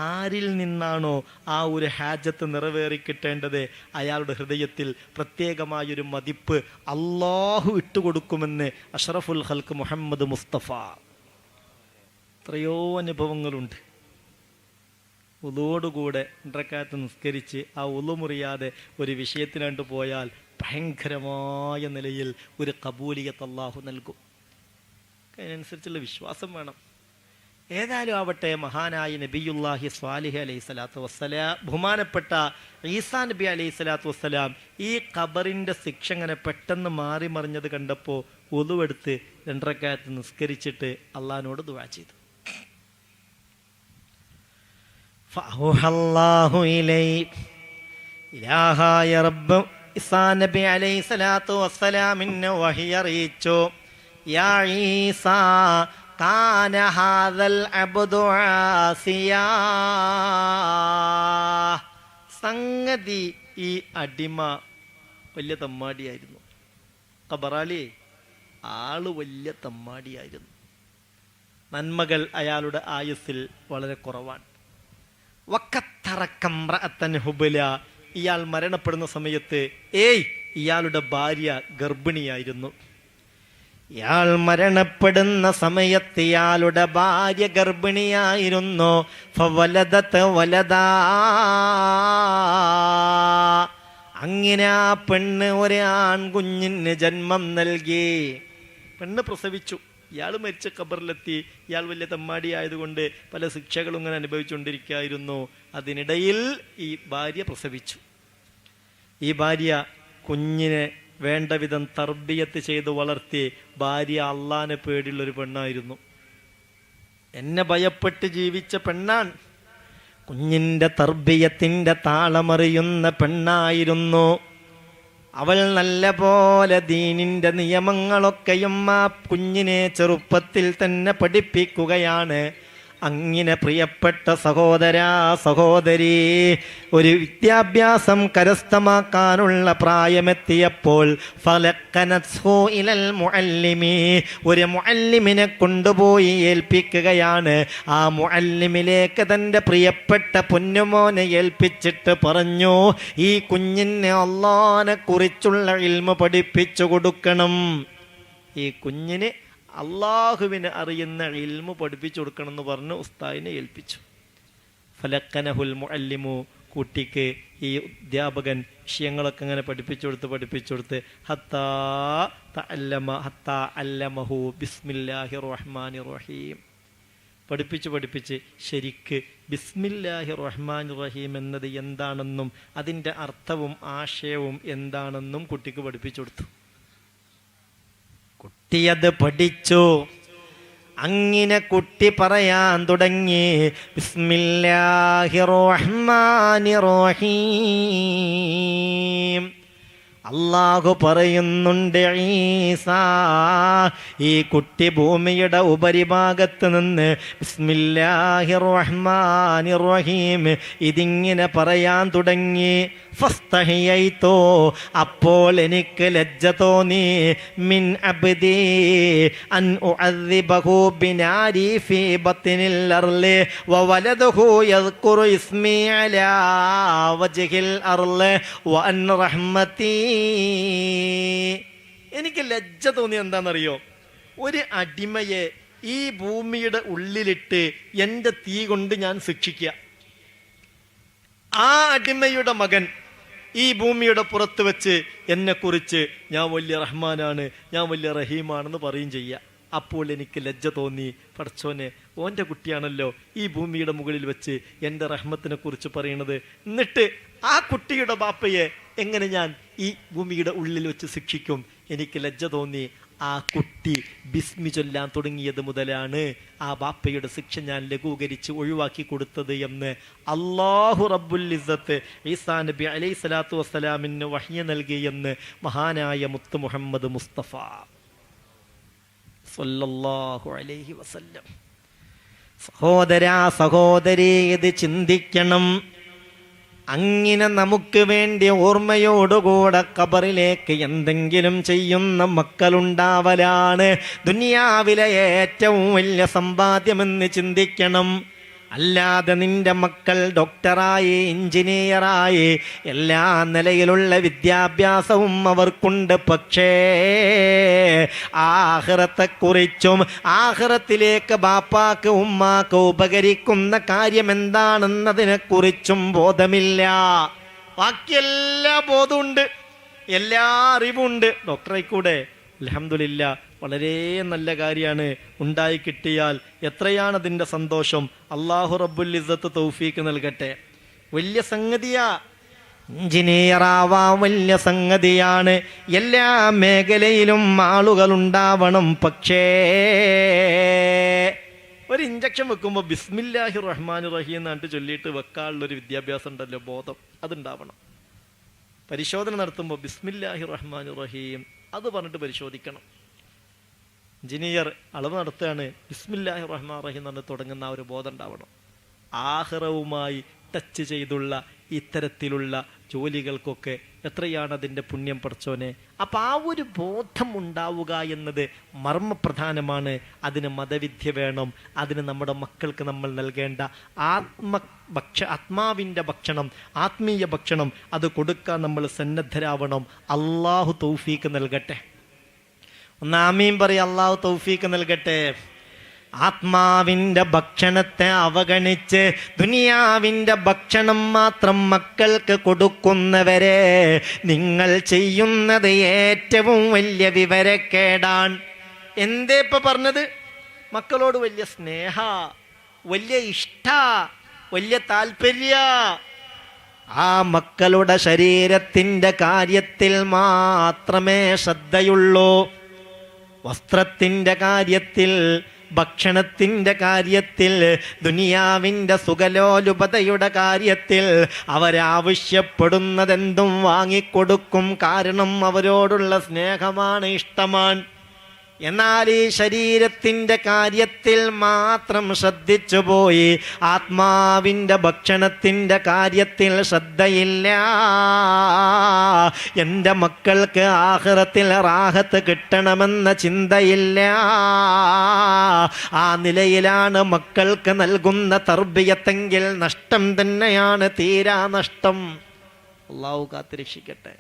ആരിൽ നിന്നാണോ ആ ഒരു ഹാജത്ത് നിറവേറി കിട്ടേണ്ടത്, അയാളുടെ ഹൃദയത്തിൽ പ്രത്യേകമായൊരു മതിപ്പ് അള്ളാഹു ഇട്ടുകൊടുക്കുമെന്ന് അഷ്റഫുൽ ഖൽഖ് മുഹമ്മദ് മുസ്തഫ. എത്രയോ അനുഭവങ്ങളുണ്ട്. ഉളുവോടുകൂടെ 2 റക്അത്ത് നിസ്കരിച്ച് ആ ഉളു മുറിയാതെ ഒരു വിഷയത്തിനാണ്ട് പോയാൽ ഭയങ്കരമായ നിലയിൽ ഒരു കബൂലിയത്ത് അല്ലാഹു നൽകും. അതിനനുസരിച്ചുള്ള വിശ്വാസം വേണം. ഏതായാലും ആവട്ടെ, മഹാനായ നബിയുല്ലാഹി സ്വാലിഹ് അലൈഹി സ്വലാത്തു വസ്സലാം, ബഹുമാനപ്പെട്ട ഈസാ നബി അലൈഹി സ്വലാത്തു വസ്സലാം ഈ ഖബറിൻ്റെ ശിക്ഷ ഇങ്ങനെ പെട്ടെന്ന് മാറി മറിഞ്ഞത് കണ്ടപ്പോൾ ഉളുവെടുത്ത് 2 റക്അത്ത് നിസ്കരിച്ചിട്ട് അള്ളാഹിനോട് ദുആ ചെയ്തു. ഫഅഹല്ലാഹു ഇലൈഹി, ഇലാഹായ റബ്ബ് ഈസാ നബി അലൈഹി സ്വലാത്തു വസ്സലാമിനെ വഹി അറിയിച്ചു. യാ ഈസാ കാന ഹാദൽ അബ്ദു ആസിയാ, സംഗതി ഈ അടിമ വലിയ തമ്മാടിയായിരുന്നു. ഖബറാലി ആള് വലിയ തമ്മാടിയായിരുന്നു. നന്മകൾ അയാളുടെ ആയുസ്സിൽ വളരെ കുറവാണ്. വക്കത്തറക്കംറഅത്തൻ ഹുബല, ഇയാൾ മരണപ്പെടുന്ന സമയത്ത് ഇയാളുടെ ഭാര്യ ഗർഭിണിയായിരുന്നു. ഇയാൾ മരണപ്പെടുന്ന സമയത്ത് ഇയാളുടെ ഭാര്യ ഗർഭിണിയായിരുന്നു. ഫവലദത് വലദാ, അങ്ങനെ ആ പെണ്ണ് ഒരു ആൺകുഞ്ഞിന് ജന്മം നൽകി. പെണ്ണ് പ്രസവിച്ചു. ഇയാൾ മരിച്ച ഖബറിലെത്തി. ഇയാൾ വലിയ തമ്മാടി ആയതുകൊണ്ട് പല ശിക്ഷകളും ഇങ്ങനെ അനുഭവിച്ചുകൊണ്ടിരിക്കുകയായിരുന്നു. അതിനിടയിൽ ഈ ഭാര്യ പ്രസവിച്ചു. ഈ ഭാര്യ കുഞ്ഞിനെ വേണ്ട വിധം തർബിയത്ത് ചെയ്ത് വളർത്തി. ഭാര്യ അള്ളാനെ പേടിയുള്ളൊരു പെണ്ണായിരുന്നു. എന്നെ ഭയപ്പെട്ട് ജീവിച്ച പെണ്ണാണ്. കുഞ്ഞിൻ്റെ തർബിയത്തിൻ്റെ താളമറിയുന്ന പെണ്ണായിരുന്നു അവൾ. നല്ല പോലെ ദീനിൻ്റെ നിയമങ്ങളൊക്കെയും ആ കുഞ്ഞിനെ ചെറുപ്പത്തിൽ തന്നെ പഠിപ്പിക്കുകയാണ്. അങ്ങനെ പ്രിയപ്പെട്ട സഹോദരാ സഹോദരി, ഒരു വിദ്യാഭ്യാസം കരസ്ഥമാക്കാനുള്ള പ്രായമെത്തിയപ്പോൾ ഒരു മുഅല്ലിമിനെ കൊണ്ടുപോയി ഏൽപ്പിക്കുകയാണ്. ആ മുഅല്ലിമിലേക്ക് തൻ്റെ പ്രിയപ്പെട്ട പൊന്നുമോനെ ഏൽപ്പിച്ചിട്ട് പറഞ്ഞു, ഈ കുഞ്ഞിനെ അല്ലാഹനെ കുറിച്ചുള്ള ഇൽമു പഠിപ്പിച്ചു കൊടുക്കണം. ഈ കുഞ്ഞിന് അള്ളാഹുവിനെ അറിയുന്ന ഇൽമു പഠിപ്പിച്ചു കൊടുക്കണം എന്ന് പറഞ്ഞ് ഉസ്താദിനെ ഏൽപ്പിച്ചു. ഫലക്കനഹുൽ മുഅല്ലിമു, കുട്ടിക്ക് ഈ അധ്യാപകൻ വിഷയങ്ങളൊക്കെ അങ്ങനെ പഠിപ്പിച്ചു കൊടുത്ത് ഹത്താ അല്ലമഹു ബിസ്മില്ലാഹിർ റഹ്മാനിർ റഹീം. പഠിപ്പിച്ച് ശരിക്ക് ബിസ്മില്ലാഹിർ റഹ്മാനിർ റഹീം എന്നത് എന്താണെന്നും അതിൻ്റെ അർത്ഥവും ആശയവും എന്താണെന്നും കുട്ടിക്ക് പഠിപ്പിച്ചു കൊടുത്തു. കുട്ടിയത് പഠിച്ചു. അങ്ങനെ കുട്ടി പറയാൻ തുടങ്ങി, ബിസ്മില്ലാഹിർ റഹ്മാനിർ റഹീം. അല്ലാഹു പറയുന്നുണ്ട്, ഈസാ ഈ കുട്ടി ഭൂമിയുടെ ഉപരിഭാഗത്ത് നിന്ന് ബിസ്മില്ലാഹിർ റഹ്മാനിർ റഹീം ഇതിങ്ങനെ പറയാൻ തുടങ്ങി. ഫസ്തഹിയൈതു, അപ്പോൾ എനിക്ക് ലജ്ജ തോന്നി, മിൻ അബ്ദി അൻ ഉഅദ്ദിബഹു ബിനാരി ഫീ ബത്നിൽ അർളി വവലദഹു യദ്കുറു ഇസ്മി അലാ വജ്ഹിൽ അർളി വഅൻ റഹ്മതി. എനിക്ക് ലജ്ജ തോന്നി. എന്താണെന്നറിയോ? ഒരു അടിമയെ ഈ ഭൂമിയുടെ ഉള്ളിലിട്ട് എൻ്റെ തീ കൊണ്ട് ഞാൻ ശിക്ഷിക്കുക. ആ അടിമയുടെ മകൻ ഈ ഭൂമിയുടെ പുറത്ത് വെച്ച് എന്നെക്കുറിച്ച് ഞാൻ വലിയ റഹ്മാനാണ്, ഞാൻ വലിയ റഹീമാണെന്ന് പറയും ചെയ്യുക. അപ്പോൾ എനിക്ക് ലജ്ജ തോന്നി, പടച്ചോനെ ഓൻ്റെ കുട്ടിയാണല്ലോ ഈ ഭൂമിയുടെ മുകളിൽ വെച്ച് എൻ്റെ റഹ്മത്തിനെ കുറിച്ച് പറയണത്. എന്നിട്ട് ആ കുട്ടിയുടെ ബാപ്പയെ എങ്ങനെ ഞാൻ ഈ ഭൂമിയുടെ ഉള്ളിൽ വെച്ച് ശിക്ഷിക്കും? എനിക്ക് ലജ്ജ തോന്നി. ആ കുട്ടി ബിസ്മി ചൊല്ലാൻ തുടങ്ങിയത് മുതലാണ് ആ ബാപ്പയുടെ ശിക്ഷ ഞാൻ ലഘൂകരിച്ച് ഒഴിവാക്കി കൊടുത്തത് എന്ന് അല്ലാഹു റബ്ബുൽ ഇസ്സത്ത് ഈസാ നബി അലൈഹി സ്വലാത്തു വസ്സലാമിന് വഹ്യ നൽകിയെന്ന് മഹാനായ മുത്ത് മുഹമ്മദ് മുസ്തഫ സല്ലല്ലാഹു അലൈഹി വസല്ലം. സഹോദരാ സഹോദരി, ഇത് ചിന്തിക്കണം. അങ്ങനെ നമുക്ക് വേണ്ടി ഓർമ്മയോടുകൂടെ ഖബറിലേക്ക് എന്തെങ്കിലും ചെയ്യുന്ന മക്കളുണ്ടാവലാണ് ദുനിയാവിലെ ഏറ്റവും വലിയ സമ്പാദ്യമെന്ന് ചിന്തിക്കണം. അല്ലാതെ നിന്റെ മക്കൾ ഡോക്ടറായി, എഞ്ചിനീയറായി, എല്ലാ നിലയിലുള്ള വിദ്യാഭ്യാസവും അവർക്കുണ്ട്. പക്ഷേ ആഖിറത്തെക്കുറിച്ചും ആഖിറത്തിലേക്ക് ബാപ്പാക്ക് ഉമ്മാക്ക് ഉപകരിക്കുന്ന കാര്യം എന്താണെന്നതിനെക്കുറിച്ചും ബോധമില്ല. ബാക്കി എല്ലാ ബോധമുണ്ട്, എല്ലാ അറിവുണ്ട്. ഡോക്ടറായിക്കൂടെ, അൽഹംദുലില്ലാ, വളരെ നല്ല കാര്യമാണ്. ഉണ്ടായി കിട്ടിയാൽ എത്രയാണ് അതിൻ്റെ സന്തോഷം. അല്ലാഹു റബ്ബുൽ ഇസ്സത്ത് തൗഫീക്ക് നൽകട്ടെ. വലിയ സംഗതിയാ. എഞ്ചിനീയറാവാൻ വലിയ സംഗതിയാണ്. എല്ലാ മേഖലയിലും ആളുകൾ ഉണ്ടാവണം. പക്ഷേ ഒരു ഇഞ്ചക്ഷൻ വെക്കുമ്പോൾ ബിസ്മില്ലാഹിർ റഹ്മാനിർ റഹീം എന്നിട്ട് ചൊല്ലിയിട്ട് വെക്കാനുള്ളൊരു വിദ്യാഭ്യാസം ഉണ്ടല്ലോ, ബോധം, അതുണ്ടാവണം. പരിശോധന നടത്തുമ്പോൾ ബിസ്മില്ലാഹിർ റഹ്മാനിർ റഹീം അത് പറഞ്ഞിട്ട് പരിശോധിക്കണം. എഞ്ചിനീയർ അളവ് നടത്തുകയാണ്, ബിസ്മില്ലാഹിർ റഹ്മാനിർ റഹീം എന്ന് തുടങ്ങുന്ന ആ ഒരു ബോധം ഉണ്ടാവണം. ആഖിറവുമായി ടച്ച് ചെയ്തുള്ള ഇത്തരത്തിലുള്ള ജോലികൾക്കൊക്കെ എത്രയാണ് അതിൻ്റെ പുണ്യം പടച്ചോനെ. അപ്പം ആ ഒരു ബോധം ഉണ്ടാവുക എന്നത് മർമ്മപ്രധാനമാണ്. അതിന് മതവിദ്യ വേണം. അതിന് നമ്മുടെ മക്കൾക്ക് നമ്മൾ നൽകേണ്ട ആത്മാവിൻ്റെ ഭക്ഷണം, ആത്മീയ ഭക്ഷണം, അത് കൊടുക്കാൻ നമ്മൾ സന്നദ്ധരാവണം. അള്ളാഹു തൗഫീക്ക് നൽകട്ടെ. ഒന്ന് ആമീൻ പറയും. അള്ളാഹു തൗഫീക്ക് നൽകട്ടെ. ആത്മാവിൻ്റെ ഭക്ഷണത്തെ അവഗണിച്ച് ദുനിയാവിൻ്റെ ഭക്ഷണം മാത്രം മക്കൾക്ക് കൊടുക്കുന്നവരെ നിങ്ങൾ ചെയ്യുന്നത് ഏറ്റവും വലിയ വിവരക്കേടാണ്. എന്തേ ഇപ്പൊ പറഞ്ഞത്? മക്കളോട് വലിയ സ്നേഹ, വലിയ ഇഷ്ട, വലിയ താല്പര്യ. ആ മക്കളുടെ ശരീരത്തിൻ്റെ കാര്യത്തിൽ മാത്രമേ ശ്രദ്ധയുള്ളൂ. വസ്ത്രത്തിൻ്റെ കാര്യത്തിൽ, ഭക്ഷണത്തിൻ്റെ കാര്യത്തിൽ, ദുനിയാവിൻ്റെ സുഖലോലുപതയുടെ കാര്യത്തിൽ അവരാവശ്യപ്പെടുന്നതെന്തും വാങ്ങിക്കൊടുക്കും. കാരണം അവരോടുള്ള സ്നേഹമാണ്, ഇഷ്ടമാണ്. എന്നാൽ ഈ ശരീരത്തിൻ്റെ കാര്യത്തിൽ മാത്രം ശ്രദ്ധിച്ചു പോയി, ആത്മാവിൻ്റെ ഭക്ഷണത്തിൻ്റെ കാര്യത്തിൽ ശ്രദ്ധയില്ല. എൻ്റെ മക്കൾക്ക് ആഖിറത്തിൽ റാഹത്ത് കിട്ടണമെന്ന ചിന്തയില്ല. ആ നിലയിലാണ് മക്കൾക്ക് നൽകുന്ന തർബിയത്തെങ്കിൽ നഷ്ടം തന്നെയാണ്, തീരാ നഷ്ടം. അല്ലാഹു കാത്തുരക്ഷിക്കട്ടെ.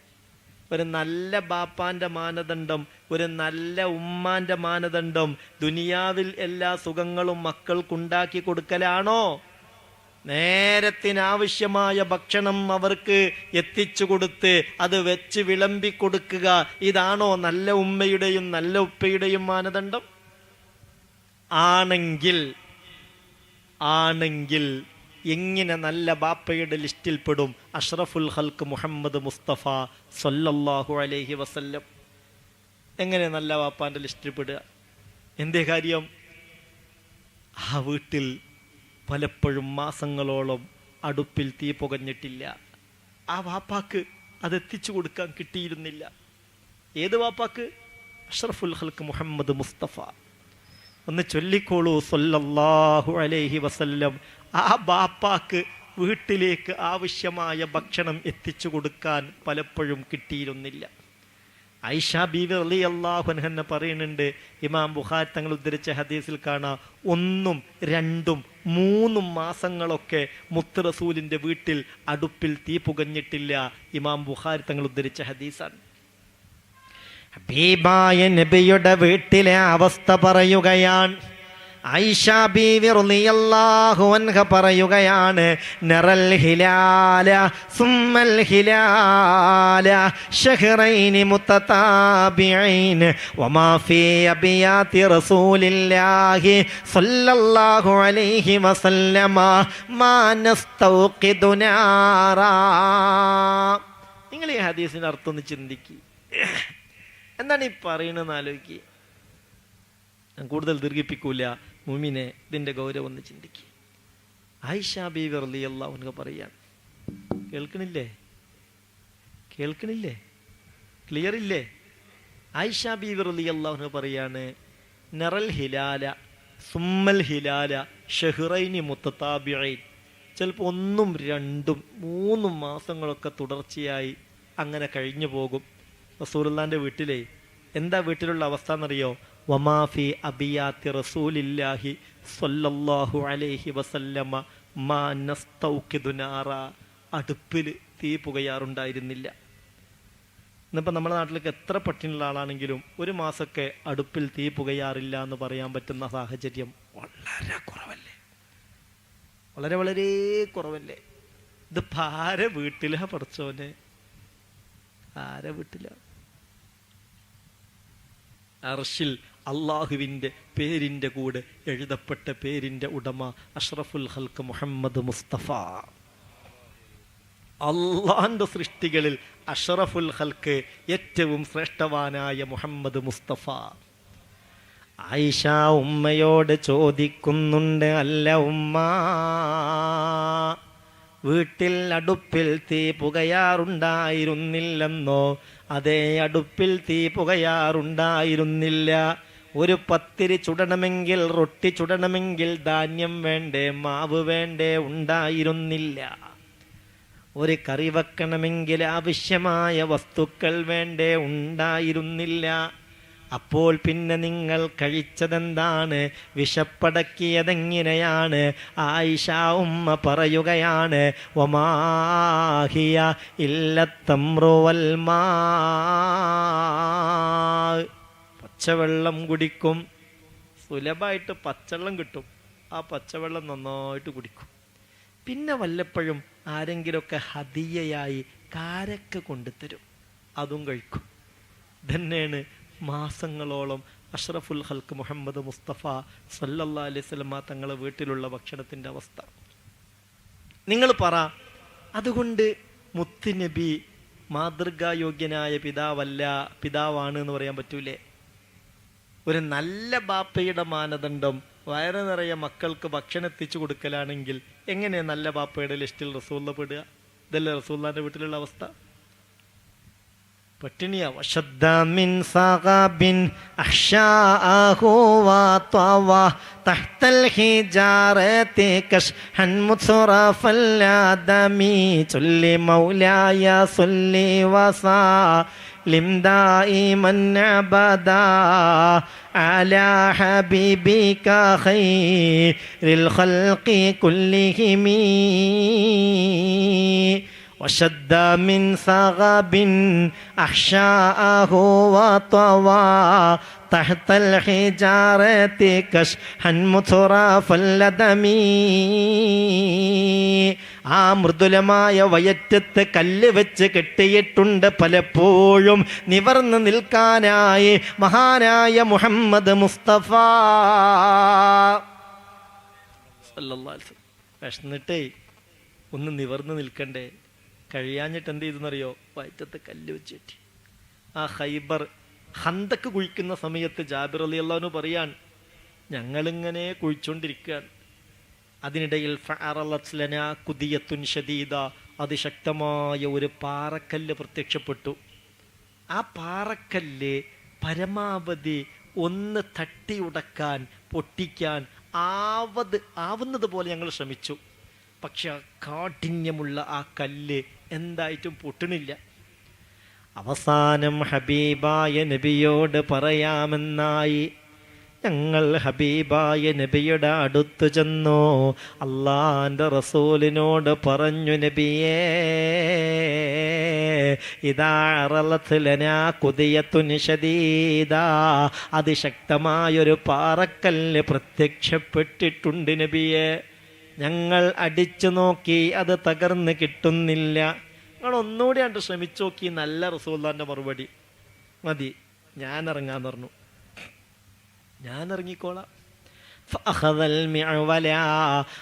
ഒരു നല്ല ബാപ്പാൻ്റെ മാനദണ്ഡം, ഒരു നല്ല ഉമ്മാൻ്റെ മാനദണ്ഡം ദുനിയാവിൽ എല്ലാ സുഖങ്ങളും മക്കൾക്കുണ്ടാക്കി കൊടുക്കലാണോ? നേരത്തിനാവശ്യമായ ഭക്ഷണം അവർക്ക് എത്തിച്ചു കൊടുത്ത് അത് വെച്ച് വിളമ്പി കൊടുക്കുക. ഇതാണോ നല്ല ഉമ്മയുടെയും നല്ല ഉപ്പയുടെയും മാനദണ്ഡം? ആണെങ്കിൽ ആണെങ്കിൽ എങ്ങനെ നല്ല ബാപ്പയുടെ ലിസ്റ്റിൽ പെടും അഷ്റഫുൽ ഖൽക്ക് മുഹമ്മദ് മുസ്തഫ സല്ലല്ലാഹു അലൈഹി വസല്ലം? എങ്ങനെ നല്ല ബാപ്പാൻ്റെ ലിസ്റ്റിൽ പെടുക? എന്തേ കാര്യം? ആ വീട്ടിൽ പലപ്പോഴും മാസങ്ങളോളം അടുപ്പിൽ തീ പുകഞ്ഞിട്ടില്ല. ആ വാപ്പാക്ക് അതെത്തിച്ചു കൊടുക്കാൻ കിട്ടിയിരുന്നില്ല. ഏത് വാപ്പാക്ക്? അഷ്റഫുൽ ഖൽക്ക് മുഹമ്മദ് മുസ്തഫ. ഒന്ന് ചൊല്ലിക്കോളൂ സല്ലല്ലാഹു അലൈഹി വസല്ലം. ആ ബാപ്പാക്ക് വീട്ടിലേക്ക് ആവശ്യമായ ഭക്ഷണം എത്തിച്ചു കൊടുക്കാൻ പലപ്പോഴും കിട്ടിയിരുന്നില്ല. ആയിഷ ബീവി റളിയല്ലാഹു അൻഹ പറയുന്നുണ്ട്, ഇമാം ബുഖാരി തങ്ങൾ ഉദ്ധരിച്ച ഹദീസിൽ കാണാം, 1, 2, 3 മാസങ്ങളൊക്കെ മുത്ത് റസൂലിൻ്റെ വീട്ടിൽ അടുപ്പിൽ തീ പുകഞ്ഞിട്ടില്ല. ഇമാം ബുഖാരി തങ്ങൾ ഉദ്ധരിച്ച ഹദീസാണ്. ഹബീബായ നബിയുടെ വീട്ടിലെ അവസ്ഥ പറയുകയാണ്. ആയിഷ ബീവി റളിയല്ലാഹു അൻഹ പറയുകയാണ്, നറൽ ഹിലാല സുമ്മൽ ഹിലാല ശഹ്റൈനി മുതതാബിഈൻ വമാ ഫീ അബിയാതി റസൂലില്ലാഹി സ്വല്ലല്ലാഹു അലൈഹി വസല്ലമ മാ നസ്തൗഖിദു നാറാ. നിങ്ങൾ ഈ ഹദീസിന്റെ അർത്ഥം ഒന്ന് ചിന്തിക്കുക. എന്താണ് ഈ പറയുന്നതെന്ന് ആലോചിക്കുക. ഞാൻ കൂടുതൽ ദീർഘിപ്പിക്കൂല. മുഅ്മിനെ, ഇതിൻ്റെ ഗൗരവം ഒന്ന് ചിന്തിക്കുക. ആയിഷ ബീവി റളിയല്ലാഹു അൻഹ പറയാണ്, കേൾക്കണില്ലേ? ക്ലിയർ ഇല്ലേ? ആയിഷ ബീവി റളിയല്ലാഹു അൻഹ പറയാണ്, നറൽ ഹിലാല സുമ്മൽ ഹിലാല ഷഹ്റൈനി മുതതാബിഈൻ. ചിലപ്പോൾ 1, 2, 3 മാസങ്ങളൊക്കെ തുടർച്ചയായി അങ്ങനെ കഴിഞ്ഞു പോകും. റസൂലുള്ളാഹിൻ്റെ വീട്ടിലെ എന്താ വീട്ടിലുള്ള അവസ്ഥ എന്നറിയോ? വമാഫി അബിയാത്തി റസൂലില്ലാഹി സ്വല്ലല്ലാഹു അലൈഹി വസല്ലമ മാ നസ്തൗഖിദു നാറ. അടുപ്പിൽ തീ പുകയാറുണ്ടായിരുന്നില്ല. ഇന്നിപ്പോൾ നമ്മുടെ നാട്ടിലേക്ക് എത്ര പട്ടിണിയുള്ള ആളാണെങ്കിലും 1 മാസമൊക്കെ അടുപ്പിൽ തീ പുകയാറില്ല എന്ന് പറയാൻ പറ്റുന്ന സാഹചര്യം വളരെ കുറവല്ലേ? വളരെ കുറവല്ലേ? ഇത് ആരെ വീട്ടിലാ പഠിച്ചോനെ? ആരെ വീട്ടിലാ? അർശിൽ അള്ളാഹുവിൻ്റെ പേരിൻ്റെ കൂടെ എഴുതപ്പെട്ട പേരിൻ്റെ ഉടമ അഷ്റഫുൽ ഖൽക്ക് മുഹമ്മദ് മുസ്തഫ. അള്ളാഹിൻ്റെ സൃഷ്ടികളിൽ അഷ്റഫുൽ ഖൽക്ക് ഏറ്റവും ശ്രേഷ്ഠവാനായ മുഹമ്മദ് മുസ്തഫ. ആയിഷ ഉമ്മയോട് ചോദിക്കുന്നുണ്ട്, അല്ല ഉമ്മ, വീട്ടിൽ അടുപ്പിൽ തീ പുകയാറുണ്ടായിരുന്നില്ലെന്നോ? അതേ, അടുപ്പിൽ തീ പുകയാറുണ്ടായിരുന്നില്ല. ഒരു പത്തിരി ചുടണമെങ്കിൽ, റൊട്ടി ചുടണമെങ്കിൽ ധാന്യം വേണ്ടേ, മാവ് വേണ്ടേ? ഉണ്ടായിരുന്നില്ല. ഒരു കറി വെക്കണമെങ്കിൽ ആവശ്യമായ വസ്തുക്കൾ വേണ്ടേ? ഉണ്ടായിരുന്നില്ല. അപ്പോൾ പിന്നെ നിങ്ങൾ കഴിച്ചതെന്താണ്? വിശപ്പടക്കിയതെങ്ങനെയാണ്? ആയിഷ ഉമ്മ പറയുകയാണ്, വമാഹിയ ഇല്ലത്തംറു വൽ മാ. പച്ചവെള്ളം കുടിക്കും. സുലഭമായിട്ട് പച്ചവെള്ളം കിട്ടും. ആ പച്ചവെള്ളം നന്നായിട്ട് കുടിക്കും. പിന്നെ വല്ലപ്പോഴും ആരെങ്കിലുമൊക്കെ ഹദിയയായി കാരക്ക കൊണ്ടുതരും, അതും കഴിക്കും. ഇതന്നെയാണ് മാസങ്ങളോളം അഷ്റഫുൽ ഖൽക്ക് മുഹമ്മദ് മുസ്തഫ സല്ലല്ലാഹു അലൈഹി വസല്ലം തങ്ങളെ വീട്ടിലുള്ള ഭക്ഷണത്തിൻ്റെ അവസ്ഥ. നിങ്ങൾ പറ, അതുകൊണ്ട് മുത്തുനബി മാതൃകായോഗ്യനായ പിതാവാണ് എന്ന് പറയാൻ പറ്റൂലേ? ഒരു നല്ല ബാപ്പയുടെ മാനദണ്ഡം വയറ് നിറയെ മക്കൾക്ക് ഭക്ഷണം എത്തിച്ചു കൊടുക്കലാണെങ്കിൽ എങ്ങനെ നല്ല ബാപ്പയുടെ ലിസ്റ്റിൽ റസൂലുള്ള പെടുക? ഇതല്ലേ റസൂലുള്ളാഹിന്റെ വീട്ടിലുള്ള അവസ്ഥ? പട്ടിണിയാ. വശദ്ദ മിൻ സഗബിൻ അഹ്ശാഅഹു വതവ തഹ്തൽ ഹിജാറതി കശ്ഹൻ മുത്റഫൽ ആദമി ചൊല്ലി മൗലായ സല്ലി വസാ ലിം ദായിമൻ അബദാ അലാ ഹബീബിക ഖൈറിൽ ഖൽഖി കുല്ലിഹിം. وشد من ثغب أحشاءه وطوى تحت الحجارة كشحا مترف اللدم. ആ മൃദുലമായ വയറ്റത്ത് കല്ല് വെച്ച് കെട്ടിയിട്ടുണ്ട് പലപ്പോഴും നിവർന്ന് നിൽക്കാനായി മഹാനായ മുഹമ്മദ് മുസ്തഫ സല്ലല്ലാഹു അലൈഹി വസല്ലം. വിശന്നിട്ടേ ഒന്ന് നിവർന്ന് നിൽക്കണ്ടേ, കഴിയാഞ്ഞിട്ട് എന്ത് ചെയ്തെന്നറിയോ? വയറ്റത്ത് കല്ല് വെച്ച് കെട്ടി. ആ ഖൈബർ ഹന്തക്ക് കുഴിക്കുന്ന സമയത്ത് ജാബിർ റളിയല്ലാഹു അൻഹു പറയാൻ, ഞങ്ങളിങ്ങനെ കുഴിച്ചുകൊണ്ടിരിക്കുകയാണ്. അതിനിടയിൽ ഫഅറളത് ലനാ കുദിയത്തുൻ ശദീദ, അതിശക്തമായ ഒരു പാറക്കല്ല് പ്രത്യക്ഷപ്പെട്ടു. ആ പാറക്കല്ല് പരമാവധി ഒന്ന് തട്ടി ഉടക്കാൻ, പൊട്ടിക്കാൻ ആവുന്നത് പോലെ ഞങ്ങൾ ശ്രമിച്ചു. പക്ഷെ ആ കാഠിന്യമുള്ള ആ കല്ല് എന്തായിട്ടും പൊട്ടണില്ല. അവസാനം ഹബീബായ നബിയോട് പറയാമെന്നായി. ഞങ്ങൾ ഹബീബായ നബിയുടെ അടുത്ത് ചെന്നു. അള്ളാന്റെ റസൂലിനോട് പറഞ്ഞു, നബിയേ, ഇദാ അറളത് ലനാ കുദിയത്തുൻ ശദീദാ, അതിശക്തമായൊരു പാറക്കല്ല് പ്രത്യക്ഷപ്പെട്ടിട്ടുണ്ട് നബിയേ. ഞങ്ങൾ അടിച്ചു നോക്കി, അത് തകർന്ന് കിട്ടുന്നില്ല. നിങ്ങൾ ഒന്നുകൂടി കണ്ട് ശ്രമിച്ചു നോക്കി. നല്ല റസൂലുള്ളാഹിന്റെ മറുപടി. മതി, ഞാൻ ഇറങ്ങാന്ന് പറഞ്ഞു. ഞാൻ ഇറങ്ങിക്കോളാം.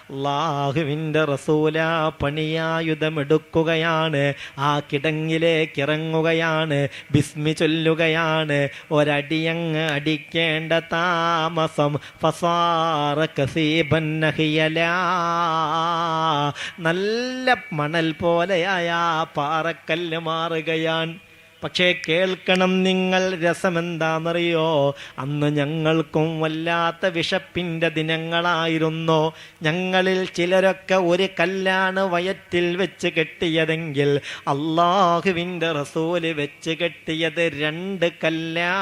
അല്ലാഹുവിൻ്റെ റസൂല പണിയായുധമെടുക്കുകയാണ്. ആ കിടങ്ങിലേക്ക് ഇറങ്ങുകയാണ്. ബിസ്മി ചൊല്ലുകയാണ്. ഒരടിയങ്ങ് അടിക്കേണ്ട താമസം. ഫസാറ കസീബൻ നഹിയലാ, നല്ല മണൽ പോലെയായ പാറക്കല്ല് മാറുകയാണ്. പക്ഷേ കേൾക്കണം നിങ്ങൾ, രസമെന്താണെന്നറിയോ? അന്ന് ഞങ്ങൾക്കും വല്ലാത്ത വിശപ്പിൻ്റെ ദിനങ്ങളായിരുന്നു. ഞങ്ങളിൽ ചിലരൊക്കെ ഒരു കല്ലാണ് വയറ്റിൽ വെച്ച് കെട്ടിയതെങ്കിൽ അള്ളാഹുവിൻ്റെ റസൂല് വെച്ച് കെട്ടിയത് 2 കല്ലാണ്.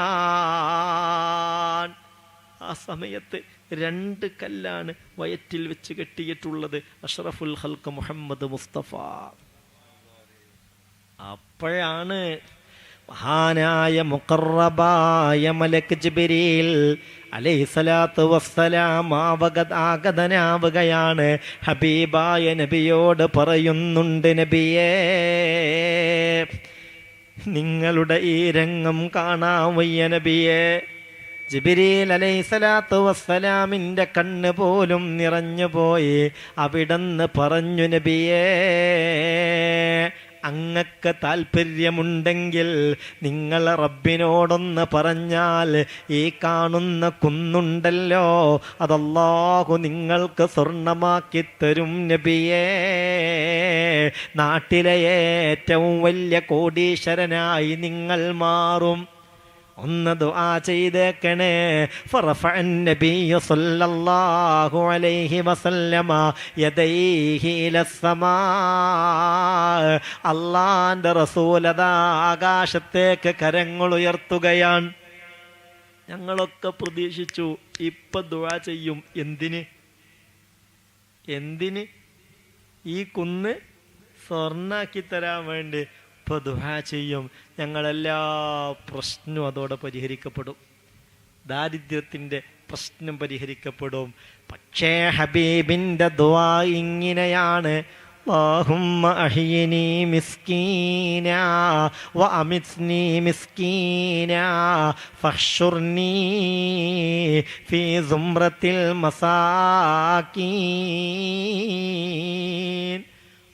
ആ സമയത്ത് 2 കല്ലാണ് വയറ്റിൽ വെച്ച് കെട്ടിയിട്ടുള്ളത്. അഷ്റഫുൽ ഖൽഖ് മുഹമ്മദ് മുസ്തഫ. അപ്പോഴാണ് മഹാനായ മുഖറബായ മലക്ക് ജിബ്രീൽ അലൈഹിസ്സലാത്തു വസ്സലാം ആഗതനാവുകയാണ്. ഹബീബായ നബിയോട് പറയുന്നുണ്ട്, നബിയേ, നിങ്ങളുടെ ഈ രംഗം കാണാൻ വയ്യ നബിയേ. ജിബ്രീൽ അലൈഹിസ്സലാത്തു വസ്സലാമിൻ്റെ കണ്ണ് പോലും നിറഞ്ഞുപോയി. അവിടുന്ന് പറഞ്ഞു, നബിയേ, അങ്ങക്ക് താല്പര്യമുണ്ടെങ്കിൽ നിങ്ങൾ റബ്ബിനോടൊന്ന് പറഞ്ഞാൽ ഈ കാണുന്ന കുന്നുണ്ടല്ലോ, അതല്ലാഹു നിങ്ങൾക്ക് സ്വർണമാക്കി തരും നബിയേ. നാട്ടിലെ ഏറ്റവും വലിയ കോടീശ്വരനായി നിങ്ങൾ മാറും. ഒന്ന് ദുആ ചെയ്തേക്കണേ. ഫറഫഅൻ നബിയ്യു സല്ലല്ലാഹു അലൈഹി വസല്ലമ യദൈഹി ഇലസ്സമാ. അല്ലാഹുവിൻ്റെ റസൂൽ അതാ ആകാശത്തേക്ക് കരങ്ങൾ ഉയർത്തുകയാണ്. ഞങ്ങളൊക്കെ പ്രതീക്ഷിച്ചു ഇപ്പൊ ദുആ ചെയ്യും. എന്തിന്? ഈ കുന്ന് സ്വർണ്ണാക്കി തരാൻ വേണ്ടി ഇപ്പൊ ദുആ ചെയ്യും. ഞങ്ങളെല്ലാ പ്രശ്നവും അതോടെ പരിഹരിക്കപ്പെടും. ദാരിദ്ര്യത്തിൻ്റെ പ്രശ്നം പരിഹരിക്കപ്പെടും. പക്ഷേ ഹബീബിൻ്റെ ദുആ ഇങ്ങനെയാണ്: اللهم أحيني مسكينا وأمتني مسكينا فاحشرني في زمرة المساكين.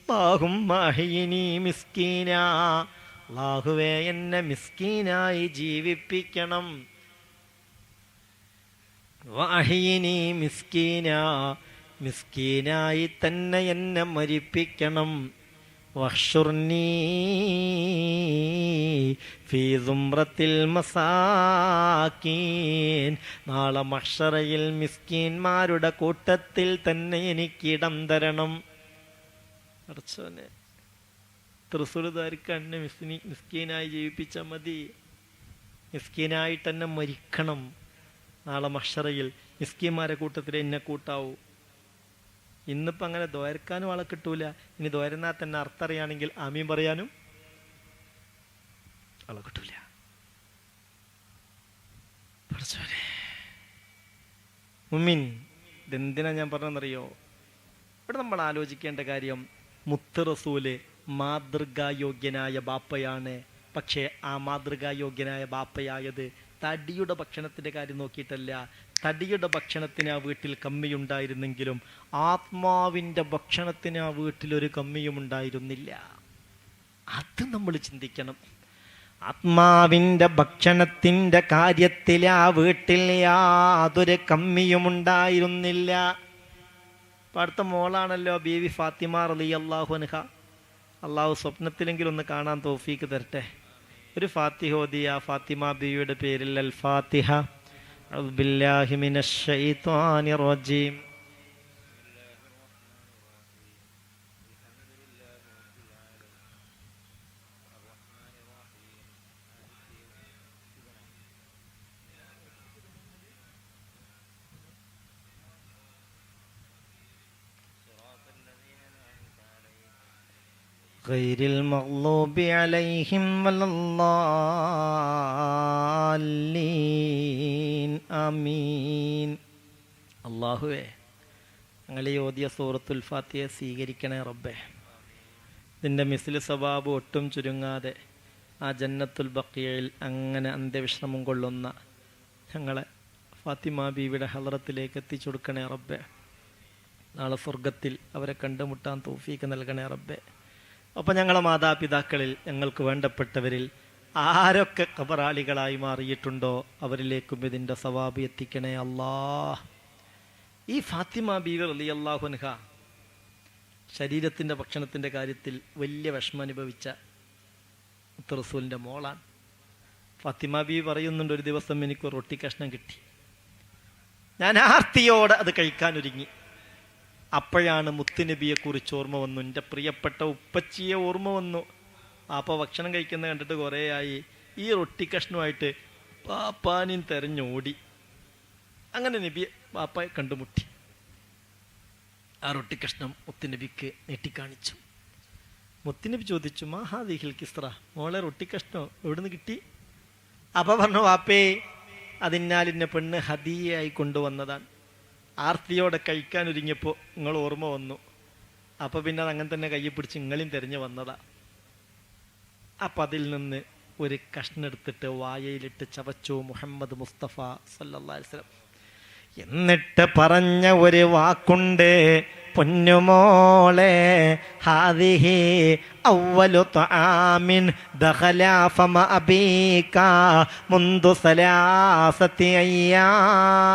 اللهم أحيني مسكينا. അല്ലാഹുവേ, എന്നെ മിസ്കീനായി ജീവിപ്പിക്കണം. വഅഹ്യിനി മിസ്കീനാ, മിസ്കീനായി തന്നെ എന്നെ മരിപ്പിക്കണം. വഹ്ശുർനീ ഫീ സുംറത്തിൽ മസാകീൻ. നാളെ മഹ്ശറയിൽ മിസ്കീന്മാരുടെ കൂട്ടത്തിൽ തന്നെ എനിക്കിടം തരണം. അർച്ചോനെ, റസൂലുള്ളാഹിക്ക് എന്നെ മിസ്കീനായി ജീവിപ്പിച്ചാൽ മതി. മിസ്കീനായി തന്നെ മരിക്കണം. നാളെ മഹ്ശറയിൽ മിസ്കീന്മാരെ കൂട്ടത്തിൽ എന്നെ കൂട്ടാവൂ. ഇന്നിപ്പോൾ അങ്ങനെ ദ്വാരക്കാനും ആളെ കിട്ടൂല. ഇനി ദ്വാരന്നാൽ തന്നെ അർത്ഥം അറിയാണെങ്കിൽ ആമീൻ പറയാനും ആളെ കിട്ടൂല. മുഅ്മിൻ, ഇതെന്തിനാ ഞാൻ പറഞ്ഞെന്നറിയോ? ഇവിടെ നമ്മൾ ആലോചിക്കേണ്ട കാര്യം, മുത്ത് റസൂല് മാതൃകായോഗ്യനായ ബാപ്പയാണ്. പക്ഷേ ആ മാതൃകായോഗ്യനായ ബാപ്പയായത് തടിയുടെ ഭക്ഷണത്തിൻ്റെ കാര്യം നോക്കിയിട്ടല്ല. തടിയുടെ ഭക്ഷണത്തിന് ആ വീട്ടിൽ കമ്മിയുണ്ടായിരുന്നെങ്കിലും ആത്മാവിൻ്റെ ഭക്ഷണത്തിന് ആ വീട്ടിലൊരു കമ്മിയും ഉണ്ടായിരുന്നില്ല. അത് നമ്മൾ ചിന്തിക്കണം. ആത്മാവിൻ്റെ ഭക്ഷണത്തിൻ്റെ കാര്യത്തിൽ ആ വീട്ടിൽ യാതൊരു കമ്മിയും ഉണ്ടായിരുന്നില്ല. ഇപ്പം അടുത്ത മോളാണല്ലോ ബീവി ഫാത്തിമ റളിയല്ലാഹു അൻഹ. അള്ളാഹു സ്വപ്നത്തിലെങ്കിലും ഒന്ന് കാണാൻ തൗഫീക്ക് തരട്ടെ. ഒരു ഫാത്തിഹ ഓതി ആ ഫാത്തിമ ബീവിയുടെ പേരിൽ അൽ ഫാത്തിഹ. അഊദു ബില്ലാഹി മിനശ് ശൈത്വാനിർ റജീം. ഗൈറിൽ മഗ്ളൂബി അലൈഹിം വലല്ലാലീൻ. ആമീൻ. അല്ലാഹുവേ, ഞങ്ങൾ ഈ ഓതിയ സൂറത്തുൽ ഫാത്തിഹ സ്വീകരിക്കണേ റബ്ബേ. ഇതിൻ്റെ മിസ്ലി സവാബ് ഒട്ടും ചുരുങ്ങാതെ ആ ജന്നത്തുൽ ബഖീയിൽ അങ്ങനെ അന്ത്യവിശ്രമം കൊള്ളുന്ന ഞങ്ങളെ ഫാത്തിമ ബീവിയുടെ ഹളറത്തിലേക്ക് എത്തിച്ചു കൊടുക്കണേ റബ്ബേ. നാളെ സ്വർഗത്തിൽ അവരെ കണ്ടുമുട്ടാൻ തൗഫീക്ക് നൽകണേ റബ്ബേ. അപ്പം ഞങ്ങളെ മാതാപിതാക്കളിൽ ഞങ്ങൾക്ക് വേണ്ടപ്പെട്ടവരിൽ ആരൊക്കെ ഖബറാളികളായി മാറിയിട്ടുണ്ടോ അവരിലേക്കും ഇതിൻ്റെ സവാബ് എത്തിക്കണേ അല്ലാഹ്. ഈ ഫാത്തിമ ബീവി റളിയല്ലാഹു അൻഹ ശരീരത്തിൻ്റെ ഭക്ഷണത്തിൻ്റെ കാര്യത്തിൽ വലിയ വിഷമം അനുഭവിച്ച റസൂലിൻ്റെ മോളാണ്. ഫാത്തിമ ബീവി പറയുന്നുണ്ട്, ഒരു ദിവസം എനിക്ക് റൊട്ടി കഷ്ണം കിട്ടി, ഞാൻ ആർത്തിയോടെ അത് കഴിക്കാനൊരുങ്ങി. അപ്പോഴാണ് മുത്തുനബിയെക്കുറിച്ച് ഓർമ്മ വന്നു, എൻ്റെ പ്രിയപ്പെട്ട ഉപ്പച്ചിയെ ഓർമ്മ വന്നു. അപ്പോൾ ഭക്ഷണം കഴിക്കുന്നത് കണ്ടിട്ട് കുറേ ആയി. ഈ റൊട്ടി കഷ്ണമായിട്ട് പാപ്പാനും തെരഞ്ഞോടി. അങ്ങനെ നബിയെ പാപ്പയെ കണ്ടുമുട്ടി. ആ റൊട്ടി കഷ്ണം മുത്തുനബിക്ക് നീട്ടിക്കാണിച്ചു. മുത്തുനബി ചോദിച്ചു, മാഹാദിഹിൽ കിസ്ര, മോളെ റൊട്ടി കഷ്ണം എവിടുന്ന് കിട്ടി? അപ്പോൾ പറഞ്ഞു, വാപ്പേ അതിന്നാലിൻ്റെ പെണ്ണ് ഹദിയയായി കൊണ്ടുവന്നതാണ്. ആർത്തിയോടെ കഴിക്കാനൊരുങ്ങിയപ്പോൾ നിങ്ങൾ ഓർമ്മ വന്നു. അപ്പോൾ പിന്നെ അത് അങ്ങനെ തന്നെ കയ്യിൽ പിടിച്ച് നിങ്ങളും തിരഞ്ഞു വന്നതാ. അപ്പം അതിൽ നിന്ന് ഒരു കഷ്ണം എടുത്തിട്ട് വായയിലിട്ട് ചവച്ചു മുഹമ്മദ് മുസ്തഫ സല്ലല്ലാഹു അലൈഹി വസല്ലം. എന്നിട്ട് പറഞ്ഞ ഒരു വാക്കുണ്ട്, പൊന്നുമോളെ, ഹാദിഹി അവ്വലു തആമിൻ ദഖല ഫമ അബീക മുൻദു സലാസതി അയ്യാം.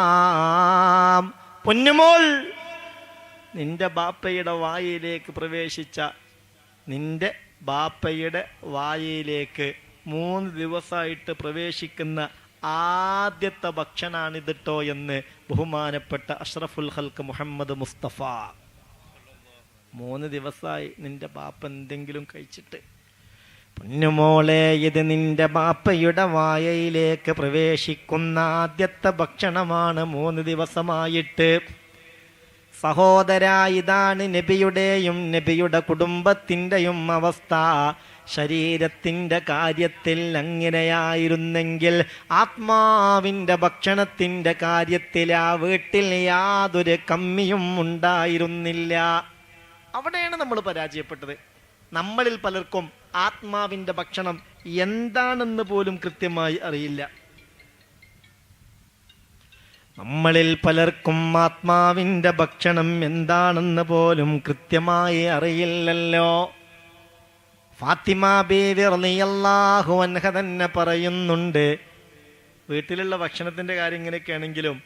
പൊന്നുമോൾ, നിന്റെ ബാപ്പയുടെ വായിലേക്ക് പ്രവേശിച്ച, നിന്റെ ബാപ്പയുടെ വായിലേക്ക് 3 ദിവസമായിട്ട് പ്രവേശിക്കുന്ന ആദ്യത്തെ ഭക്ഷണാണിതിട്ടോ എന്ന് ബഹുമാനപ്പെട്ട അഷ്റഫുൽ ഖൽക്ക് മുഹമ്മദ് മുസ്തഫ. 3 ദിവസമായി നിന്റെ ബാപ്പ എന്തെങ്കിലും കഴിച്ചിട്ട്. പൊന്നുമോളെ, ഇത് നിന്റെ ബാപ്പയുടെ വായയിലേക്ക് പ്രവേശിക്കുന്ന ആദ്യത്തെ ഭക്ഷണമാണ് 3 ദിവസമായിട്ട്. സഹോദര, ഇതാണ് നബിയുടെയും നബിയുടെ കുടുംബത്തിൻ്റെയും അവസ്ഥ. ശരീരത്തിൻ്റെ കാര്യത്തിൽ അങ്ങനെയായിരുന്നെങ്കിൽ ആത്മാവിൻ്റെ ഭക്ഷണത്തിൻ്റെ കാര്യത്തിൽ ആ വീട്ടിൽ യാതൊരു കമ്മിയും ഉണ്ടായിരുന്നില്ല. അവിടെയാണ് നമ്മൾ പരാജയപ്പെട്ടത്. നമ്മളിൽ പലർക്കും ആത്മാവിൻ്റെ ഭക്ഷണം എന്താണെന്ന് പോലും കൃത്യമായി അറിയില്ല. നമ്മളിൽ പലർക്കും ആത്മാവിൻ്റെ ഭക്ഷണം എന്താണെന്ന് പോലും കൃത്യമായി അറിയില്ലല്ലോ. ഫാത്തിമ ബീവി റളിയല്ലാഹു അൻഹ തന്നെ പറയുന്നുണ്ട്, വീട്ടിലുള്ള ഭക്ഷണത്തിൻ്റെ കാര്യം ഇങ്ങനെയൊക്കെയാണെങ്കിലും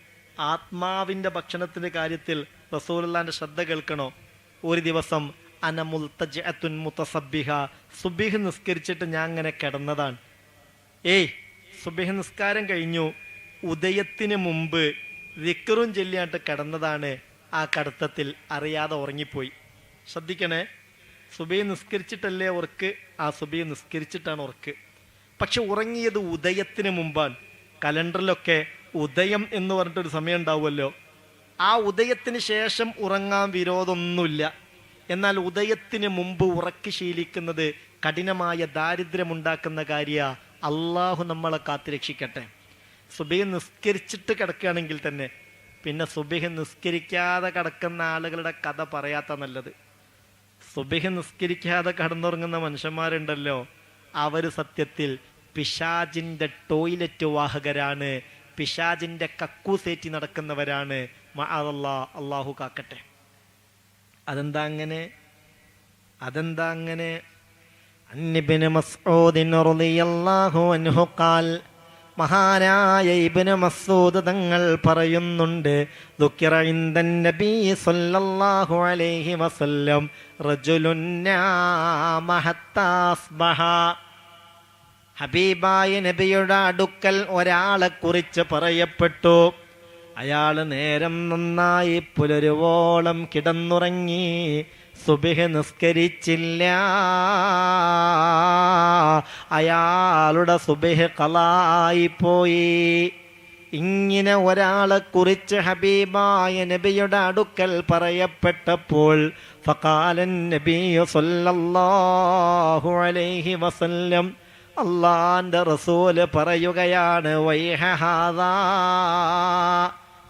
ആത്മാവിൻ്റെ ഭക്ഷണത്തിൻ്റെ കാര്യത്തിൽ റസൂലുള്ളാഹിൻ്റെ ശ്രദ്ധ കേൾക്കണോ. ഒരു ദിവസം അന മുൽത്തജിഅത്തുൻ മുതസബ്ബിഹ, സുബ്ഹിഹ് നിസ്കരിച്ചിട്ട് ഞാൻ അങ്ങനെ കിടന്നതാണ്. സുബ്ഹിഹ് നിസ്കാരം കഴിഞ്ഞു, ഉദയത്തിന് മുമ്പ് ദിക്റും ചൊല്ലിയായിട്ട് കിടന്നതാണ്. ആ കടത്തത്തിൽ അറിയാതെ ഉറങ്ങിപ്പോയി. ശ്രദ്ധിക്കണേ, സുബ്ഹി നിസ്കരിച്ചിട്ടല്ലേ ഉറക്ക്, ആ സുബ്ഹി നിസ്കരിച്ചിട്ടാണ് ഉറക്ക്. പക്ഷെ ഉറങ്ങിയത് ഉദയത്തിന് മുമ്പാണ്. കലണ്ടറിലൊക്കെ ഉദയം എന്ന് പറഞ്ഞിട്ടൊരു സമയം ഉണ്ടാവുമല്ലോ. ആ ഉദയത്തിന് ശേഷം ഉറങ്ങാൻ വിരോധമൊന്നുമില്ല. എന്നാൽ ഉദയത്തിന് മുമ്പ് ഉറക്കി ശീലിക്കുന്നത് കഠിനമായ ദാരിദ്ര്യമുണ്ടാക്കുന്ന കാര്യമാണ്. അള്ളാഹു നമ്മളെ കാത്തുരക്ഷിക്കട്ടെ. സുബ്ഹി നിസ്കരിച്ചിട്ട് കിടക്കുകയാണെങ്കിൽ തന്നെ പിന്നെ സുബ്ഹി നിസ്കരിക്കാതെ കിടക്കുന്ന ആളുകളുടെ കഥ പറയാത്ത നല്ലത്. സുബ്ഹി നിസ്കരിക്കാതെ കടന്നുറങ്ങുന്ന മനുഷ്യന്മാരുണ്ടല്ലോ, അവർ സത്യത്തിൽ പിശാജിന്റെ ടോയ്ലറ്റ് വാഹകരാണ്, പിശാജിന്റെ കക്കൂസേറ്റി നടക്കുന്നവരാണ്. അള്ളാഹു കാക്കട്ടെ. അതെന്താ അങ്ങനെ? ഇബ്നു മസ്ഊദ് റളിയല്ലാഹു അൻഹു ഖാൽ, മഹാനായ ഇബ്നു മസ്ഊദ് തങ്ങൾ പറയുന്നുണ്ട്, ദുക്കിറ ഇൻദൻ നബി സല്ലല്ലാഹു അലൈഹി വസല്ലം റജുലുൻ നാമ ഹത്താ അസ്ബഹ. ഹബീബായ നബിയുടെ അടുക്കൽ ഒരാളെ കുറിച്ച് പറയപ്പെട്ടു, അയാൾ നേരം നന്നായി പുലരുവോളം കിടന്നുറങ്ങി, സുബ്ഹ് നിസ്കരിച്ചില്ല, അയാളുടെ സുബ്ഹ് ഖളായി പോയി. ഇങ്ങനെ ഒരാളെ കുറിച്ച് ഹബീബായ നബിയുടെ അടുക്കൽ പറയപ്പെട്ടപ്പോൾ ഫഖാലൻ നബിയു സല്ലല്ലാഹു അലൈഹി വസല്ലം, അള്ളാന്റെ റസൂല് പറയുകയാണ്, വൈഹ ഹാദാ,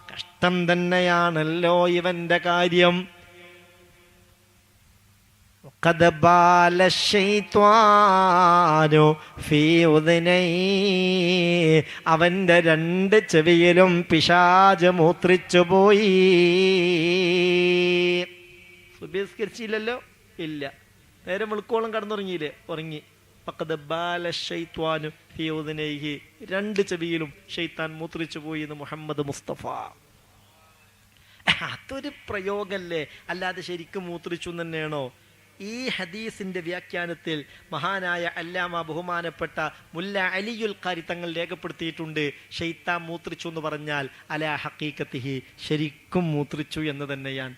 കഷ്ടം തന്നെയാണല്ലോ ഇവന്റെ കാര്യം. ഖദ് ബാല ശൈത്വാനു ഫീ ഉദ്നൈഹി, അവന്റെ രണ്ട് ചെവിയിലും പിശാച് മൂത്രിച്ചു പോയി. സുബഹിസ്കരിച്ചില്ലല്ലോ, ഇല്ല. നേരം വെളുക്കോളം കടന്നുറങ്ങിയില്ലേ, ഉറങ്ങി. ഫഖദ് ബാല ശൈത്വാനു ഫീ ഉദ്നൈഹി, രണ്ട് ചെവിയിലും ഷെയ്ത്താൻ മൂത്രിച്ചു പോയി എന്ന് മുഹമ്മദ് മുസ്തഫ. അതൊരു പ്രയോഗല്ലേ, അല്ലാതെ ശരിക്കും മൂത്രിച്ചു തന്നെയാണോ? ഈ ഹദീസിന്റെ വ്യാഖ്യാനത്തിൽ മഹാനായ അല്ലാമ ബഹുമാനപ്പെട്ട മുല്ല അലിയുൽ ഖാരി തങ്ങൾ രേഖപ്പെടുത്തിയിട്ടുണ്ട്, ഷെയ്ത്താൻ മൂത്രിച്ചു എന്ന് പറഞ്ഞാൽ അലാ ഹഖീഖത്തിഹി, ശരിക്കും മൂത്രിച്ചു എന്ന് തന്നെയാണ്.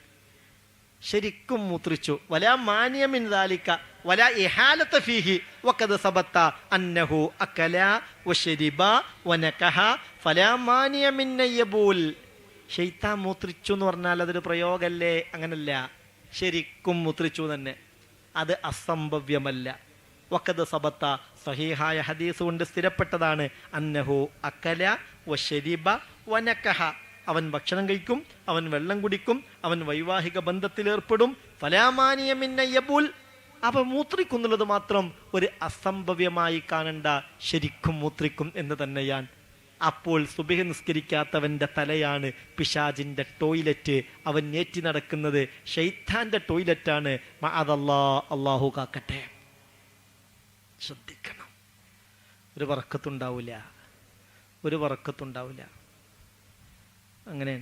ശരിക്കും മൂത്രിച്ചു. വലാ മാനിയ മിൻ ദാലിക വലാ ഇഹാലത ഫീഹി വഖദ് സബത അന്നഹു അകല വശരിബ വനകഹ ഫലാ മാനിയ മിൻ യബൂൽ. ഷെയ്ത്താൻ മൂത്രിച്ചു എന്ന് പറഞ്ഞാൽ അതൊരു പ്രയോഗല്ലേ? അങ്ങനല്ല, ശരിക്കും മൂത്രിച്ചു തന്നെ. അത് അസംഭവ്യമല്ല. വഖദ് സബത, സഹീഹായ ഹദീസ് കൊണ്ട് സ്ഥിരപ്പെട്ടതാണ്, അന്നഹു അകല വശരിബ വനകഹ, അവൻ ഭക്ഷണം കഴിക്കും, അവൻ വെള്ളം കുടിക്കും, അവൻ വൈവാഹിക ബന്ധത്തിലേർപ്പെടും. ഫലാമാനിയ മിന്ന യബൂൽ, അപ്പൊ മൂത്രിക്കുന്നുള്ളത് മാത്രം ഒരു അസംഭവ്യമായി കാണണ്ട, ശരിക്കും മൂത്രിക്കും എന്ന് തന്നെയാണ്. അപ്പോൾ സുബ്ഹ് നിസ്കരിക്കാത്തവന്റെ തലയാണ് പിശാചിന്റെ ടോയ്ലറ്റ്. അവൻ നേറ്റി നടക്കുന്നത് ശൈത്താന്റെ ടോയ്ലറ്റാണ്. അല്ലാഹു കാക്കട്ടെ. ശ്രദ്ധിക്കണം, ഒരു വറക്കത്തുണ്ടാവില്ല. അങ്ങനെ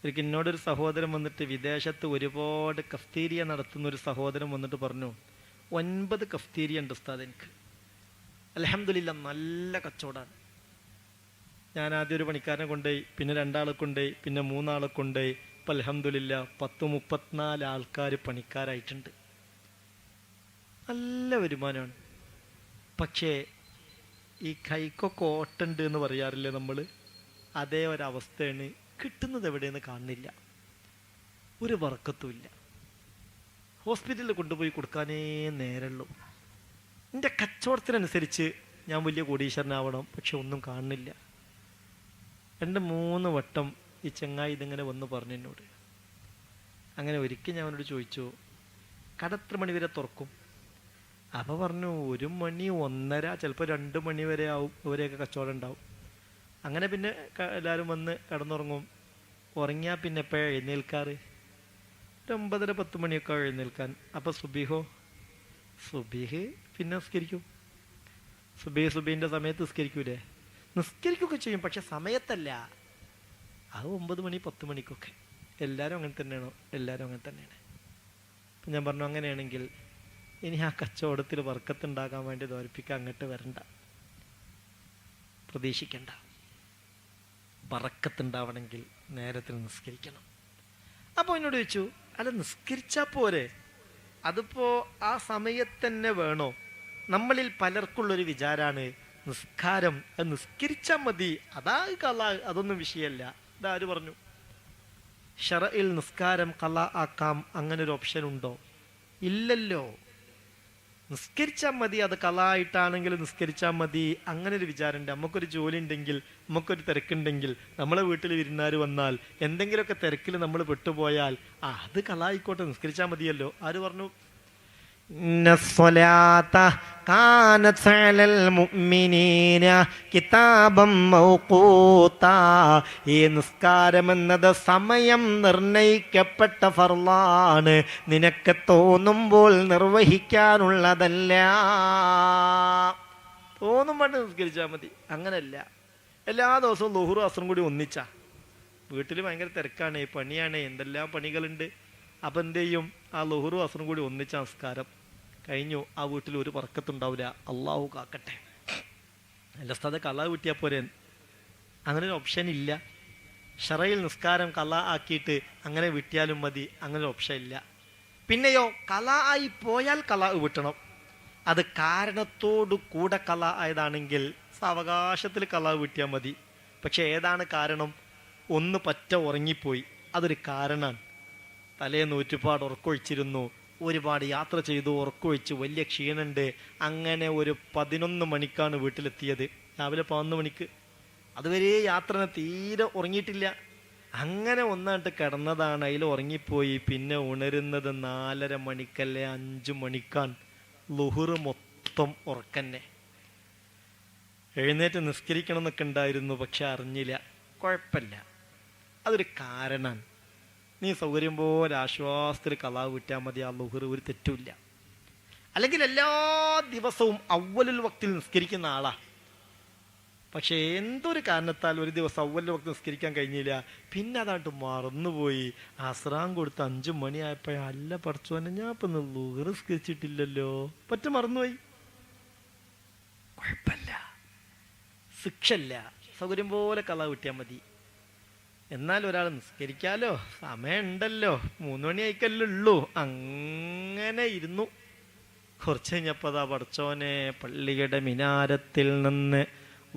ഒരിക്കൽ എന്നോടൊരു സഹോദരൻ വന്നിട്ട്, വിദേശത്ത് ഒരുപാട് കഫ്തീരിയ നടത്തുന്ന ഒരു സഹോദരൻ വന്നിട്ട് പറഞ്ഞു, 9 കഫ്തീരിയ ഉണ്ട് ഉസ്താദ് എനിക്ക്, അൽഹംദുലില്ലാ നല്ല കച്ചവടമാണ്. ഞാൻ ആദ്യം ഒരു പണിക്കാരനെ കൊണ്ടുപോയി, പിന്നെ 2 ആളെ കൊണ്ടുപോയി, പിന്നെ 3 ആളെ കൊണ്ടുപോയി. ഇപ്പം അൽഹംദുലില്ലാ 10-34 ആൾക്കാർ പണിക്കാരായിട്ടുണ്ട്. നല്ല വരുമാനമാണ്. പക്ഷേ ഈ കൈക്കൊക്കെ ഓട്ടുണ്ട് എന്ന് പറയാറില്ലേ നമ്മൾ, അതേ ഒരവസ്ഥയാണ്. കിട്ടുന്നത് എവിടെയെന്ന് കാണുന്നില്ല, ഒരു ബർക്കത്തുമില്ല. ഹോസ്പിറ്റലിൽ കൊണ്ടുപോയി കൊടുക്കാനേ നേരമുള്ളൂ. എൻ്റെ കച്ചവടത്തിനനുസരിച്ച് ഞാൻ വലിയ കോടീശ്വരനാവണം, പക്ഷെ ഒന്നും കാണുന്നില്ല. 2-3 വട്ടം ഈ ചങ്ങായി ഇതിങ്ങനെ വന്ന് പറഞ്ഞു എന്നോട്. അങ്ങനെ ഒരിക്കൽ ഞാൻ അവനോട് ചോദിച്ചു, കട എത്ര മണി വരെ തുറക്കും? അപ്പോൾ പറഞ്ഞു, 1 മണി 1:30, ചിലപ്പോൾ 2 മണി വരെ ആവും, ഇവരെയൊക്കെ കച്ചവടം ഉണ്ടാവും. അങ്ങനെ പിന്നെ എല്ലാവരും വന്ന് കിടന്നുറങ്ങും. ഉറങ്ങിയാൽ പിന്നെ എപ്പോഴാണ് എഴുന്നേൽക്കാറ്? 9:30-10 മണിയൊക്കെ എഴുന്നേൽക്കാൻ. അപ്പോൾ സുബിഹ് പിന്നെ നിസ്കരിക്കും. സുബീൻ്റെ സമയത്ത് നിസ്കരിക്കൂലേ? നിസ്കരിക്കുകയൊക്കെ ചെയ്യും, പക്ഷെ സമയത്തല്ല. അത് 9 മണി 10 മണിക്കൊക്കെ. എല്ലാവരും അങ്ങനെ തന്നെയാണോ? എല്ലാവരും അങ്ങനെ തന്നെയാണ്. അപ്പം ഞാൻ പറഞ്ഞു, അങ്ങനെയാണെങ്കിൽ ഇനി ആ കച്ചവടത്തിൽ വർക്കത്തുണ്ടാകാൻ വേണ്ടി ദ്വാരിപ്പിക്കാൻ അങ്ങോട്ട് വരണ്ട, പ്രതീക്ഷിക്കണ്ട. ബറക്കത്തുണ്ടാവണമെങ്കിൽ നേരത്തിൽ നിസ്കരിക്കണം. അപ്പോൾ എന്നോട് ചോദിച്ചു, അല്ല നിസ്കരിച്ചാൽ പോരെ, അതിപ്പോ ആ സമയത്ത് തന്നെ വേണോ? നമ്മളിൽ പലർക്കുള്ളൊരു വിചാരാണ്, നിസ്കാരം അത് നിസ്കരിച്ചാൽ മതി, അതൊന്നും വിഷയമല്ല. ഇതാര് പറഞ്ഞു? ശറഇൽ നിസ്കാരം ഖളാ ആക്കാം, അങ്ങനെ ഒരു ഓപ്ഷൻ ഉണ്ടോ? ഇല്ലല്ലോ. നിസ്കരിച്ചാൽ മതി, അത് ഖളായിട്ടാണെങ്കിൽ നിസ്കരിച്ചാൽ മതി, അങ്ങനെ ഒരു വിചാരമുണ്ട്. നമുക്കൊരു ജോലി ഉണ്ടെങ്കിൽ, നമുക്കൊരു തിരക്കുണ്ടെങ്കിൽ, നമ്മളെ വീട്ടിൽ വിരുന്നാർ വന്നാൽ എന്തെങ്കിലുമൊക്കെ തിരക്കിൽ നമ്മൾ പെട്ടുപോയാൽ അത് ഖളായിക്കോട്ടെ, നിസ്കരിച്ചാൽ മതിയല്ലോ. ആര് പറഞ്ഞു? ഇന്നസ്സലാത്ത കാനത് അലൽ മുഅ്മിനീന കിതാബം മൗഖൂതാ. ഈ നിസ്കാരം എന്നത് സമയം നിർണയിക്കപ്പെട്ട ഫർളാണ്, നിനക്ക് തോന്നുമ്പോൾ നിർവഹിക്കാനുള്ളതല്ല. തോന്നുമ്പോൾ നിസ്കരിച്ചാൽ മതി, അങ്ങനല്ല. എല്ലാ ദിവസവും ളുഹുറും അസ്റും കൂടി ഒന്നിച്ചാ. വീട്ടിൽ ഭയങ്കര തിരക്കാണ്, പണിയാണ്, എന്തെല്ലാം പണികളുണ്ട്. അപ്പം എന്ത് ചെയ്യും? ആ ളുഹുറും അസ്റും കൂടി ഒന്നിച്ച നിസ്കാരം കഴിഞ്ഞു, ആ വീട്ടിൽ ഒരു പറക്കത്തുണ്ടാവില്ല. അള്ളാഹു കാക്കട്ടെ. അല്ല സ്ഥലത്ത് കലാ വീട്ടിയാൽ പോരെ? അങ്ങനെ ഒരു ഓപ്ഷൻ ഇല്ല. ഷറയിൽ നിസ്കാരം കലാ ആക്കിയിട്ട് അങ്ങനെ വിട്ടിയാലും മതി, അങ്ങനെ ഒരു ഓപ്ഷൻ ഇല്ല. പിന്നെയോ കലാ ആയി പോയാൽ കലാ വിട്ടണം. അത് കാരണത്തോടു കൂടെ കലാ ആയതാണെങ്കിൽ സാവകാശത്തിൽ കലാ വിട്ടിയാൽ മതി. പക്ഷെ ഏതാണ് കാരണം? ഒന്ന് പറ്റ ഉറങ്ങിപ്പോയി, അതൊരു കാരണമാണ്. തലേന്ന് ഒരുപാട് ഉറക്കൊഴിച്ചിരുന്നു, ഒരുപാട് യാത്ര ചെയ്തു, ഉറക്കൊഴിച്ച് വലിയ ക്ഷീണുണ്ട്. അങ്ങനെ ഒരു 11 മണിക്കാണ് വീട്ടിലെത്തിയത്, രാവിലെ 11 മണിക്ക്. അതുവരെ യാത്ര തീരെ ഉറങ്ങിയിട്ടില്ല. അങ്ങനെ ഒന്നായിട്ട് കിടന്നതാണ്, അതിൽ ഉറങ്ങിപ്പോയി. പിന്നെ ഉണരുന്നത് 4:30 മണിക്കല്ലേ 5 മണിക്കാണ്. ളുഹുറ് മൊത്തം ഉറക്കന്നെ. എഴുന്നേറ്റ് നിസ്കരിക്കണം എന്നൊക്കെ ഉണ്ടായിരുന്നു, പക്ഷെ അറിഞ്ഞില്ല. കുഴപ്പമില്ല, അതൊരു കാരണമാണ്. നീ സൗകര്യം പോലെ ആശ്വാസത്തിൽ കലാ വിട്ടാൽ മതി, ആ ളുഹുറ് ഒരു തെറ്റുമില്ല. അല്ലെങ്കിൽ എല്ലാ ദിവസവും അവ്വലുൽ വക്തിൽ നിസ്കരിക്കുന്ന ആളാ, പക്ഷെ എന്തൊരു കാരണത്താൽ ഒരു ദിവസം അവ്വലുൽ വക്തിൽ നിസ്കരിക്കാൻ കഴിഞ്ഞില്ല, പിന്നെ അതായിട്ട് മറന്നുപോയി. അസ്റാൻ കൊടുത്ത് 5 മണിയായപ്പോ അല്ല പഠിച്ചോനെ, ഞാൻ ഇപ്പൊ ളുഹുറ് നിസ്കരിച്ചിട്ടില്ലല്ലോ, പറ്റ മറന്നുപോയി. കുഴപ്പമില്ല, ശിക്ഷല്ല, സൗകര്യം പോലെ കലാ വിട്ടാൽ മതി. എന്നാൽ ഒരാൾ നിസ്കരിക്കാലോ, സമയമുണ്ടല്ലോ, 3 മണി ആയിക്കല്ലേ ഉള്ളൂ. അങ്ങനെ ഇരുന്നു. കുറച്ച് കഴിഞ്ഞപ്പോൾ അതാ പഠിച്ചോനെ പള്ളിയുടെ മിനാരത്തിൽ നിന്ന്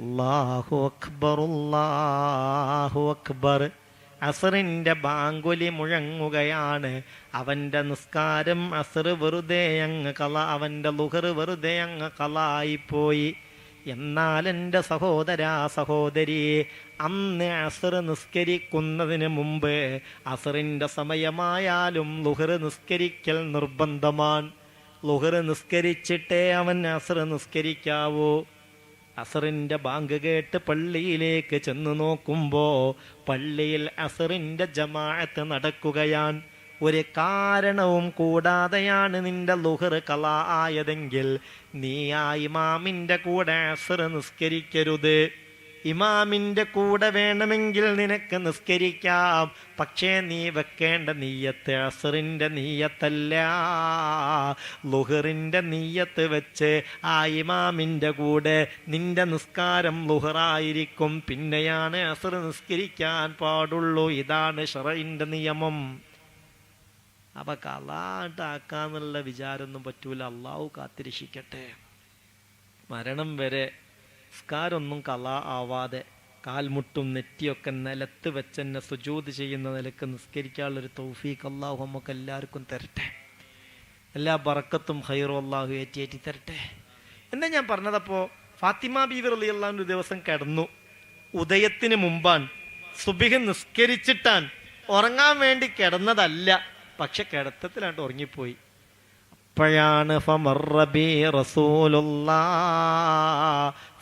അല്ലാഹു അക്ബർ അല്ലാഹു അക്ബർ, അസറിന്റെ ബാങ്കുലി മുഴങ്ങുകയാണ്. അവന്റെ നിസ്കാരം അസർ വെറുതെ അങ്ങ് അവന്റെ ളുഹർ വെറുതെ അങ്ങ് കളായിപ്പോയി. എന്നാൽ എൻ്റെ സഹോദരാ സഹോദരി, അന്ന് അസർ നിസ്കരിക്കുന്നതിന് മുമ്പ് അസറിൻ്റെ സമയമായാലും ളുഹർ നിസ്കരിക്കൽ നിർബന്ധമാണ്. ളുഹർ നിസ്കരിച്ചിട്ടേ അവൻ അസർ നിസ്കരിക്കാവൂ. അസറിൻ്റെ ബാങ്ക് കേട്ട് പള്ളിയിലേക്ക് ചെന്ന് നോക്കുമ്പോൾ പള്ളിയിൽ അസറിൻ്റെ ജമാഅത്ത് നടക്കുകയാണ്. ഒരു കാരണവും കൂടാതെയാണ് നിന്റെ ളുഹർ കളാ ആയതെങ്കിൽ നീ ആ ഇമാമിൻ്റെ കൂടെ അസർ നിസ്കരിക്കരുത്. ഇമാമിൻ്റെ കൂടെ വേണമെങ്കിൽ നിനക്ക് നിസ്കരിക്കാം, പക്ഷേ നീ വെക്കേണ്ട നീയത്ത് അസറിൻ്റെ നീയത്തല്ല, ളുഹറിൻ്റെ നീയത്ത് വെച്ച് ആ ഇമാമിൻ്റെ കൂടെ നിന്റെ നിസ്കാരം ളുഹറായിരിക്കും. പിന്നെയാണ് അസർ നിസ്കരിക്കാൻ പാടുള്ളൂ. ഇതാണ് ശറഇൻ്റെ നിയമം. അപ്പൊ കലാട്ടാക്കാന്നുള്ള വിചാരമൊന്നും പറ്റൂല. അള്ളാഹു കാത്തിരക്ഷിക്കട്ടെ. മരണം വരെ നിസ്കാരമൊന്നും കലാ ആവാതെ കാൽമുട്ടും നെറ്റിയൊക്കെ നിലത്ത് വെച്ചെന്നെ സുജൂദ് ചെയ്യുന്ന നിലക്ക് നിസ്കരിക്കാനുള്ളൊരു തൗഫീഖ് അള്ളാഹു നമുക്ക് എല്ലാവർക്കും തരട്ടെ. എല്ലാ ബറക്കത്തും ഖൈറും അള്ളാഹു ഏറ്റി തരട്ടെ. എന്താ ഞാൻ പറഞ്ഞതപ്പോൾ, ഫാത്തിമ ബീവി റളിയല്ലാഹു അൻഹ ഒരു ദിവസം കിടന്നു. ഉദയത്തിന് മുമ്പാണ്, സുബ്ഹ് നിസ്കരിച്ചിട്ടാണ്, ഉറങ്ങാൻ വേണ്ടി കിടന്നതല്ല. പക്ഷെ കിടത്തത്തിലാണ്ട് ഉറങ്ങിപ്പോയി. അപ്പോഴാണ്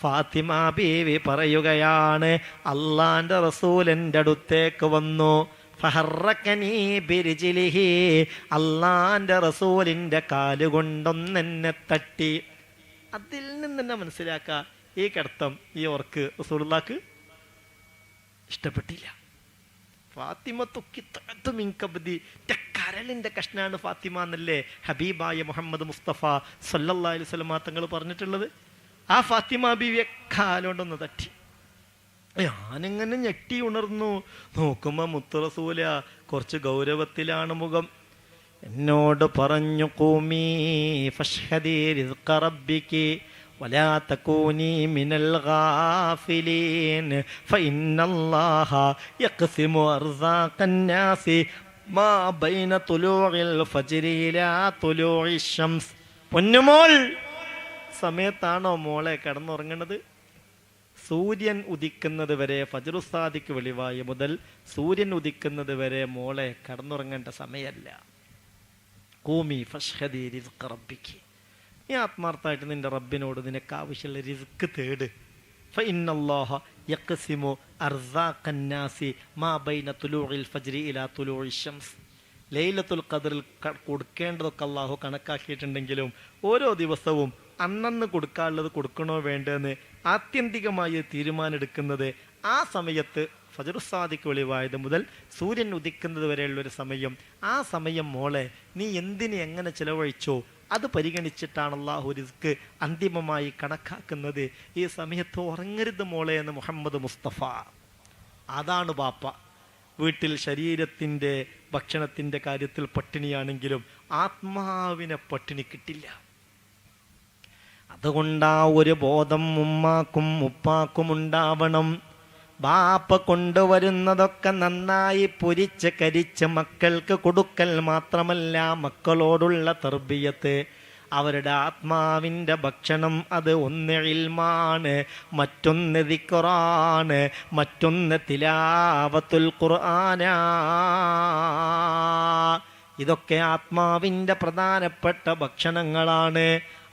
ഫാത്തിമ ബീവി പറയുകയാണ്, അള്ളാന്റെ റസൂൽ എൻ്റെ അടുത്തേക്ക് വന്നു. ഫഹറക്കനീ ബിരിജിലിഹി, അള്ളാന്റെ റസൂലിന്റെ കാലുകൊണ്ടൊന്നെന്നെ തട്ടി. അതിൽ നിന്ന് തന്നെ മനസ്സിലാക്കാം, ഈ കിടത്തം, ഈ ഉറക്ക് റസൂലുള്ളാഹിക്ക് ഇഷ്ടപ്പെട്ടില്ല. ഫാത്തിമ കരളിന്റെ കഷ്ണാണ് ഫാത്തിമ എന്നല്ലേ ഹബീബായ മുഹമ്മദ് മുസ്തഫ സല്ലല്ലാഹു അലൈഹി വസല്ലം തങ്ങൾ പറഞ്ഞിട്ടുള്ളത്. ആ ഫാത്തിമ ബീവിയെ കാലോണ്ടൊന്ന് തട്ടി. ഞാനിങ്ങനെ ഞെട്ടി ഉണർന്നു. നോക്കുമ്പോ മുത്ത് റസൂല കുറച്ച് ഗൗരവത്തിലാണ് മുഖം. എന്നോട് പറഞ്ഞു, ഖൂമീ ഫശ്ഹദീ റിസ്ഖ റബ്ബികി വലാ തകൂനി മിനൽ ഗാഫിലീൻ ഫഇന്നല്ലാഹ യഖ്സിമു അർസാഖൻ നാസി മാ ബൈന തുലൂഇൽ ഫജ്രി ഇലാ തുലൂഇശ് ശംസ്. പൊന്നുമോൾ, സമയത്താണോ മോളെ കിടന്നുറങ്ങുന്നത്? സൂര്യൻ ഉദിക്കുന്നത് വരെ, ഫജ്റുസാദിക്ക് വെളിവായ മുതൽ സൂര്യൻ ഉദിക്കുന്നത് വരെ മോളെ കിടന്നുറങ്ങേണ്ട സമയമല്ല. ഖൂമി ഫഷ്ഹദി റിസ്ഖ റബ്ബിക്ക്. നീ ആത്മാർത്ഥമായിട്ട് നിന്റെ റബ്ബിനോട് നിനക്ക് ആവശ്യമുള്ള റിസ്ക് തേട്. ഫഇന്നല്ലാഹ യഖ്സിമു അർസാഖന്നാസി മാ ബൈന തുലൂഇൽ ഫജ്രി ഇലാ തുലൂഇ ശംസ്. ലൈലത്തുൽ ഖദ്റിൽ കൊടുക്കേണ്ടതൊക്കെ അള്ളാഹു കണക്കാക്കിയിട്ടുണ്ടെങ്കിലും ഓരോ ദിവസവും അന്നന്ന് കൊടുക്കാനുള്ളത് കൊടുക്കണോ വേണ്ടെന്ന് ആത്യന്തികമായി തീരുമാനമെടുക്കുന്നത് ആ സമയത്ത് ഫജ്റുസ്സാദിഖ് വെളിവായത് മുതൽ സൂര്യൻ ഉദിക്കുന്നത് വരെയുള്ളൊരു സമയം. ആ സമയം മോളെ നീ എന്തിന് എങ്ങനെ ചിലവഴിച്ചോ അത് പരിഗണിച്ചിട്ടാണ് അള്ളാഹു റിസ്ക് അന്തിമമായി കണക്കാക്കുന്നത്. ഈ സമയത്ത് ഉറങ്ങരുത് മോളെ എന്ന് മുഹമ്മദ് മുസ്തഫ. അതാണ് ബാപ്പ. വീട്ടിൽ ശരീരത്തിൻ്റെ ഭക്ഷണത്തിൻ്റെ കാര്യത്തിൽ പട്ടിണിയാണെങ്കിലും ആത്മാവിനെ പട്ടിണി കിട്ടില്ല. അതുകൊണ്ടാ ഒരു ബോധം ഉമ്മാക്കും ഉപ്പാക്കും ഉണ്ടാവണം. ബാപ്പ കൊണ്ടുവരുന്നതൊക്കെ നന്നായി പൊരിച്ച് കരിച്ച് മക്കൾക്ക് കൊടുക്കൽ മാത്രമല്ല, മക്കളോടുള്ള തർബിയത്ത്, അവരുടെ ആത്മാവിൻ്റെ ഭക്ഷണം അത് ഒന്ന് ഇൽമാണ്, മറ്റൊന്ന് ദിക്റാണ്, മറ്റൊന്ന് തിലാവത്തുൽ ഖുർആനാ. ഇതൊക്കെ ആത്മാവിൻ്റെ പ്രധാനപ്പെട്ട ഭക്ഷണങ്ങളാണ്.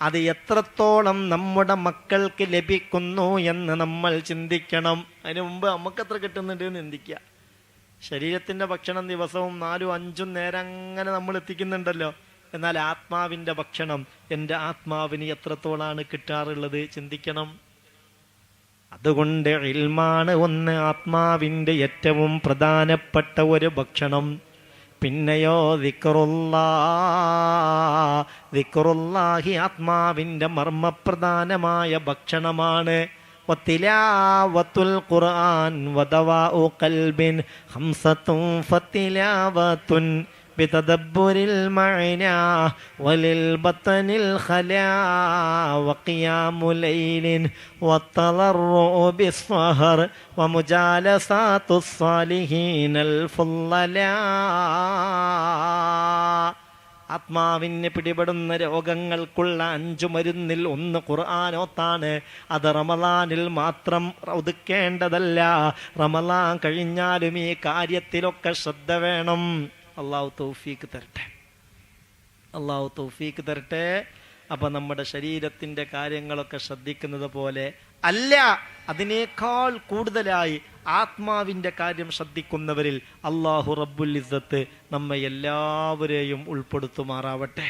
അത് എത്രത്തോളം നമ്മുടെ മക്കൾക്ക് ലഭിക്കുന്നു എന്ന് നമ്മൾ ചിന്തിക്കണം. അതിനു മുമ്പ് നമുക്കെത്ര കിട്ടുന്നുണ്ട് എന്ന് ചിന്തിക്കുക. ശരീരത്തിൻ്റെ ഭക്ഷണം ദിവസവും 4-5 നേരം അങ്ങനെ നമ്മൾ എത്തിക്കുന്നുണ്ടല്ലോ. എന്നാൽ ആത്മാവിൻ്റെ ഭക്ഷണം എൻ്റെ ആത്മാവിന് എത്രത്തോളാണ് കിട്ടാറുള്ളത് ചിന്തിക്കണം. അതുകൊണ്ട് ഇൽമാണ് ഒന്ന് ആത്മാവിൻ്റെ ഏറ്റവും പ്രധാനപ്പെട്ട ഒരു ഭക്ഷണം. പിന്നെയോ ദിക്റുല്ലാഹി ആത്മാവിൻ്റെ മർമ്മപ്രധാനമായ ഭക്ഷണമാണ്. വതിലാവത്തുൽ ഖുർആൻ വദവാഉ ഖൽബിൻ ഖംസത്തുൻ ഫതിലാവത്തുൻ ബിതദബ്ബുരിൽ മഅനാ വലിൽ ബത്നിൽ ഖലാ വഖിയാമു ലൈലിൻ വതളറഉ ബിസ്സഹർ വമുജാലസാത്തുസ് സാലിഹീനൽ ഫുള്ളലാ. ആത്മാവിന് പിടിപെടുന്ന രോഗങ്ങൾക്കുള്ള 5 മരുന്നിൽ 1 ഖുർആനോത്താണ്. അത് റമളാനിൽ മാത്രം ഒതുക്കേണ്ടതല്ല, റമളാൻ കഴിഞ്ഞാലും ഈ കാര്യത്തിലൊക്കെ ശ്രദ്ധ വേണം. അള്ളാഹു തൗഫീക്ക് തരട്ടെ, അള്ളാഹു തൗഫീക്ക് തരട്ടെ. അപ്പം നമ്മുടെ ശരീരത്തിൻ്റെ കാര്യങ്ങളൊക്കെ ശ്രദ്ധിക്കുന്നത് പോലെ അല്ല, അതിനേക്കാൾ കൂടുതലായി ആത്മാവിൻ്റെ കാര്യം ശ്രദ്ധിക്കുന്നവരിൽ അള്ളാഹു റബ്ബുൽ ഇസ്സത്ത് നമ്മെ എല്ലാവരെയും ഉൾപ്പെടുത്തുമാറാവട്ടെ.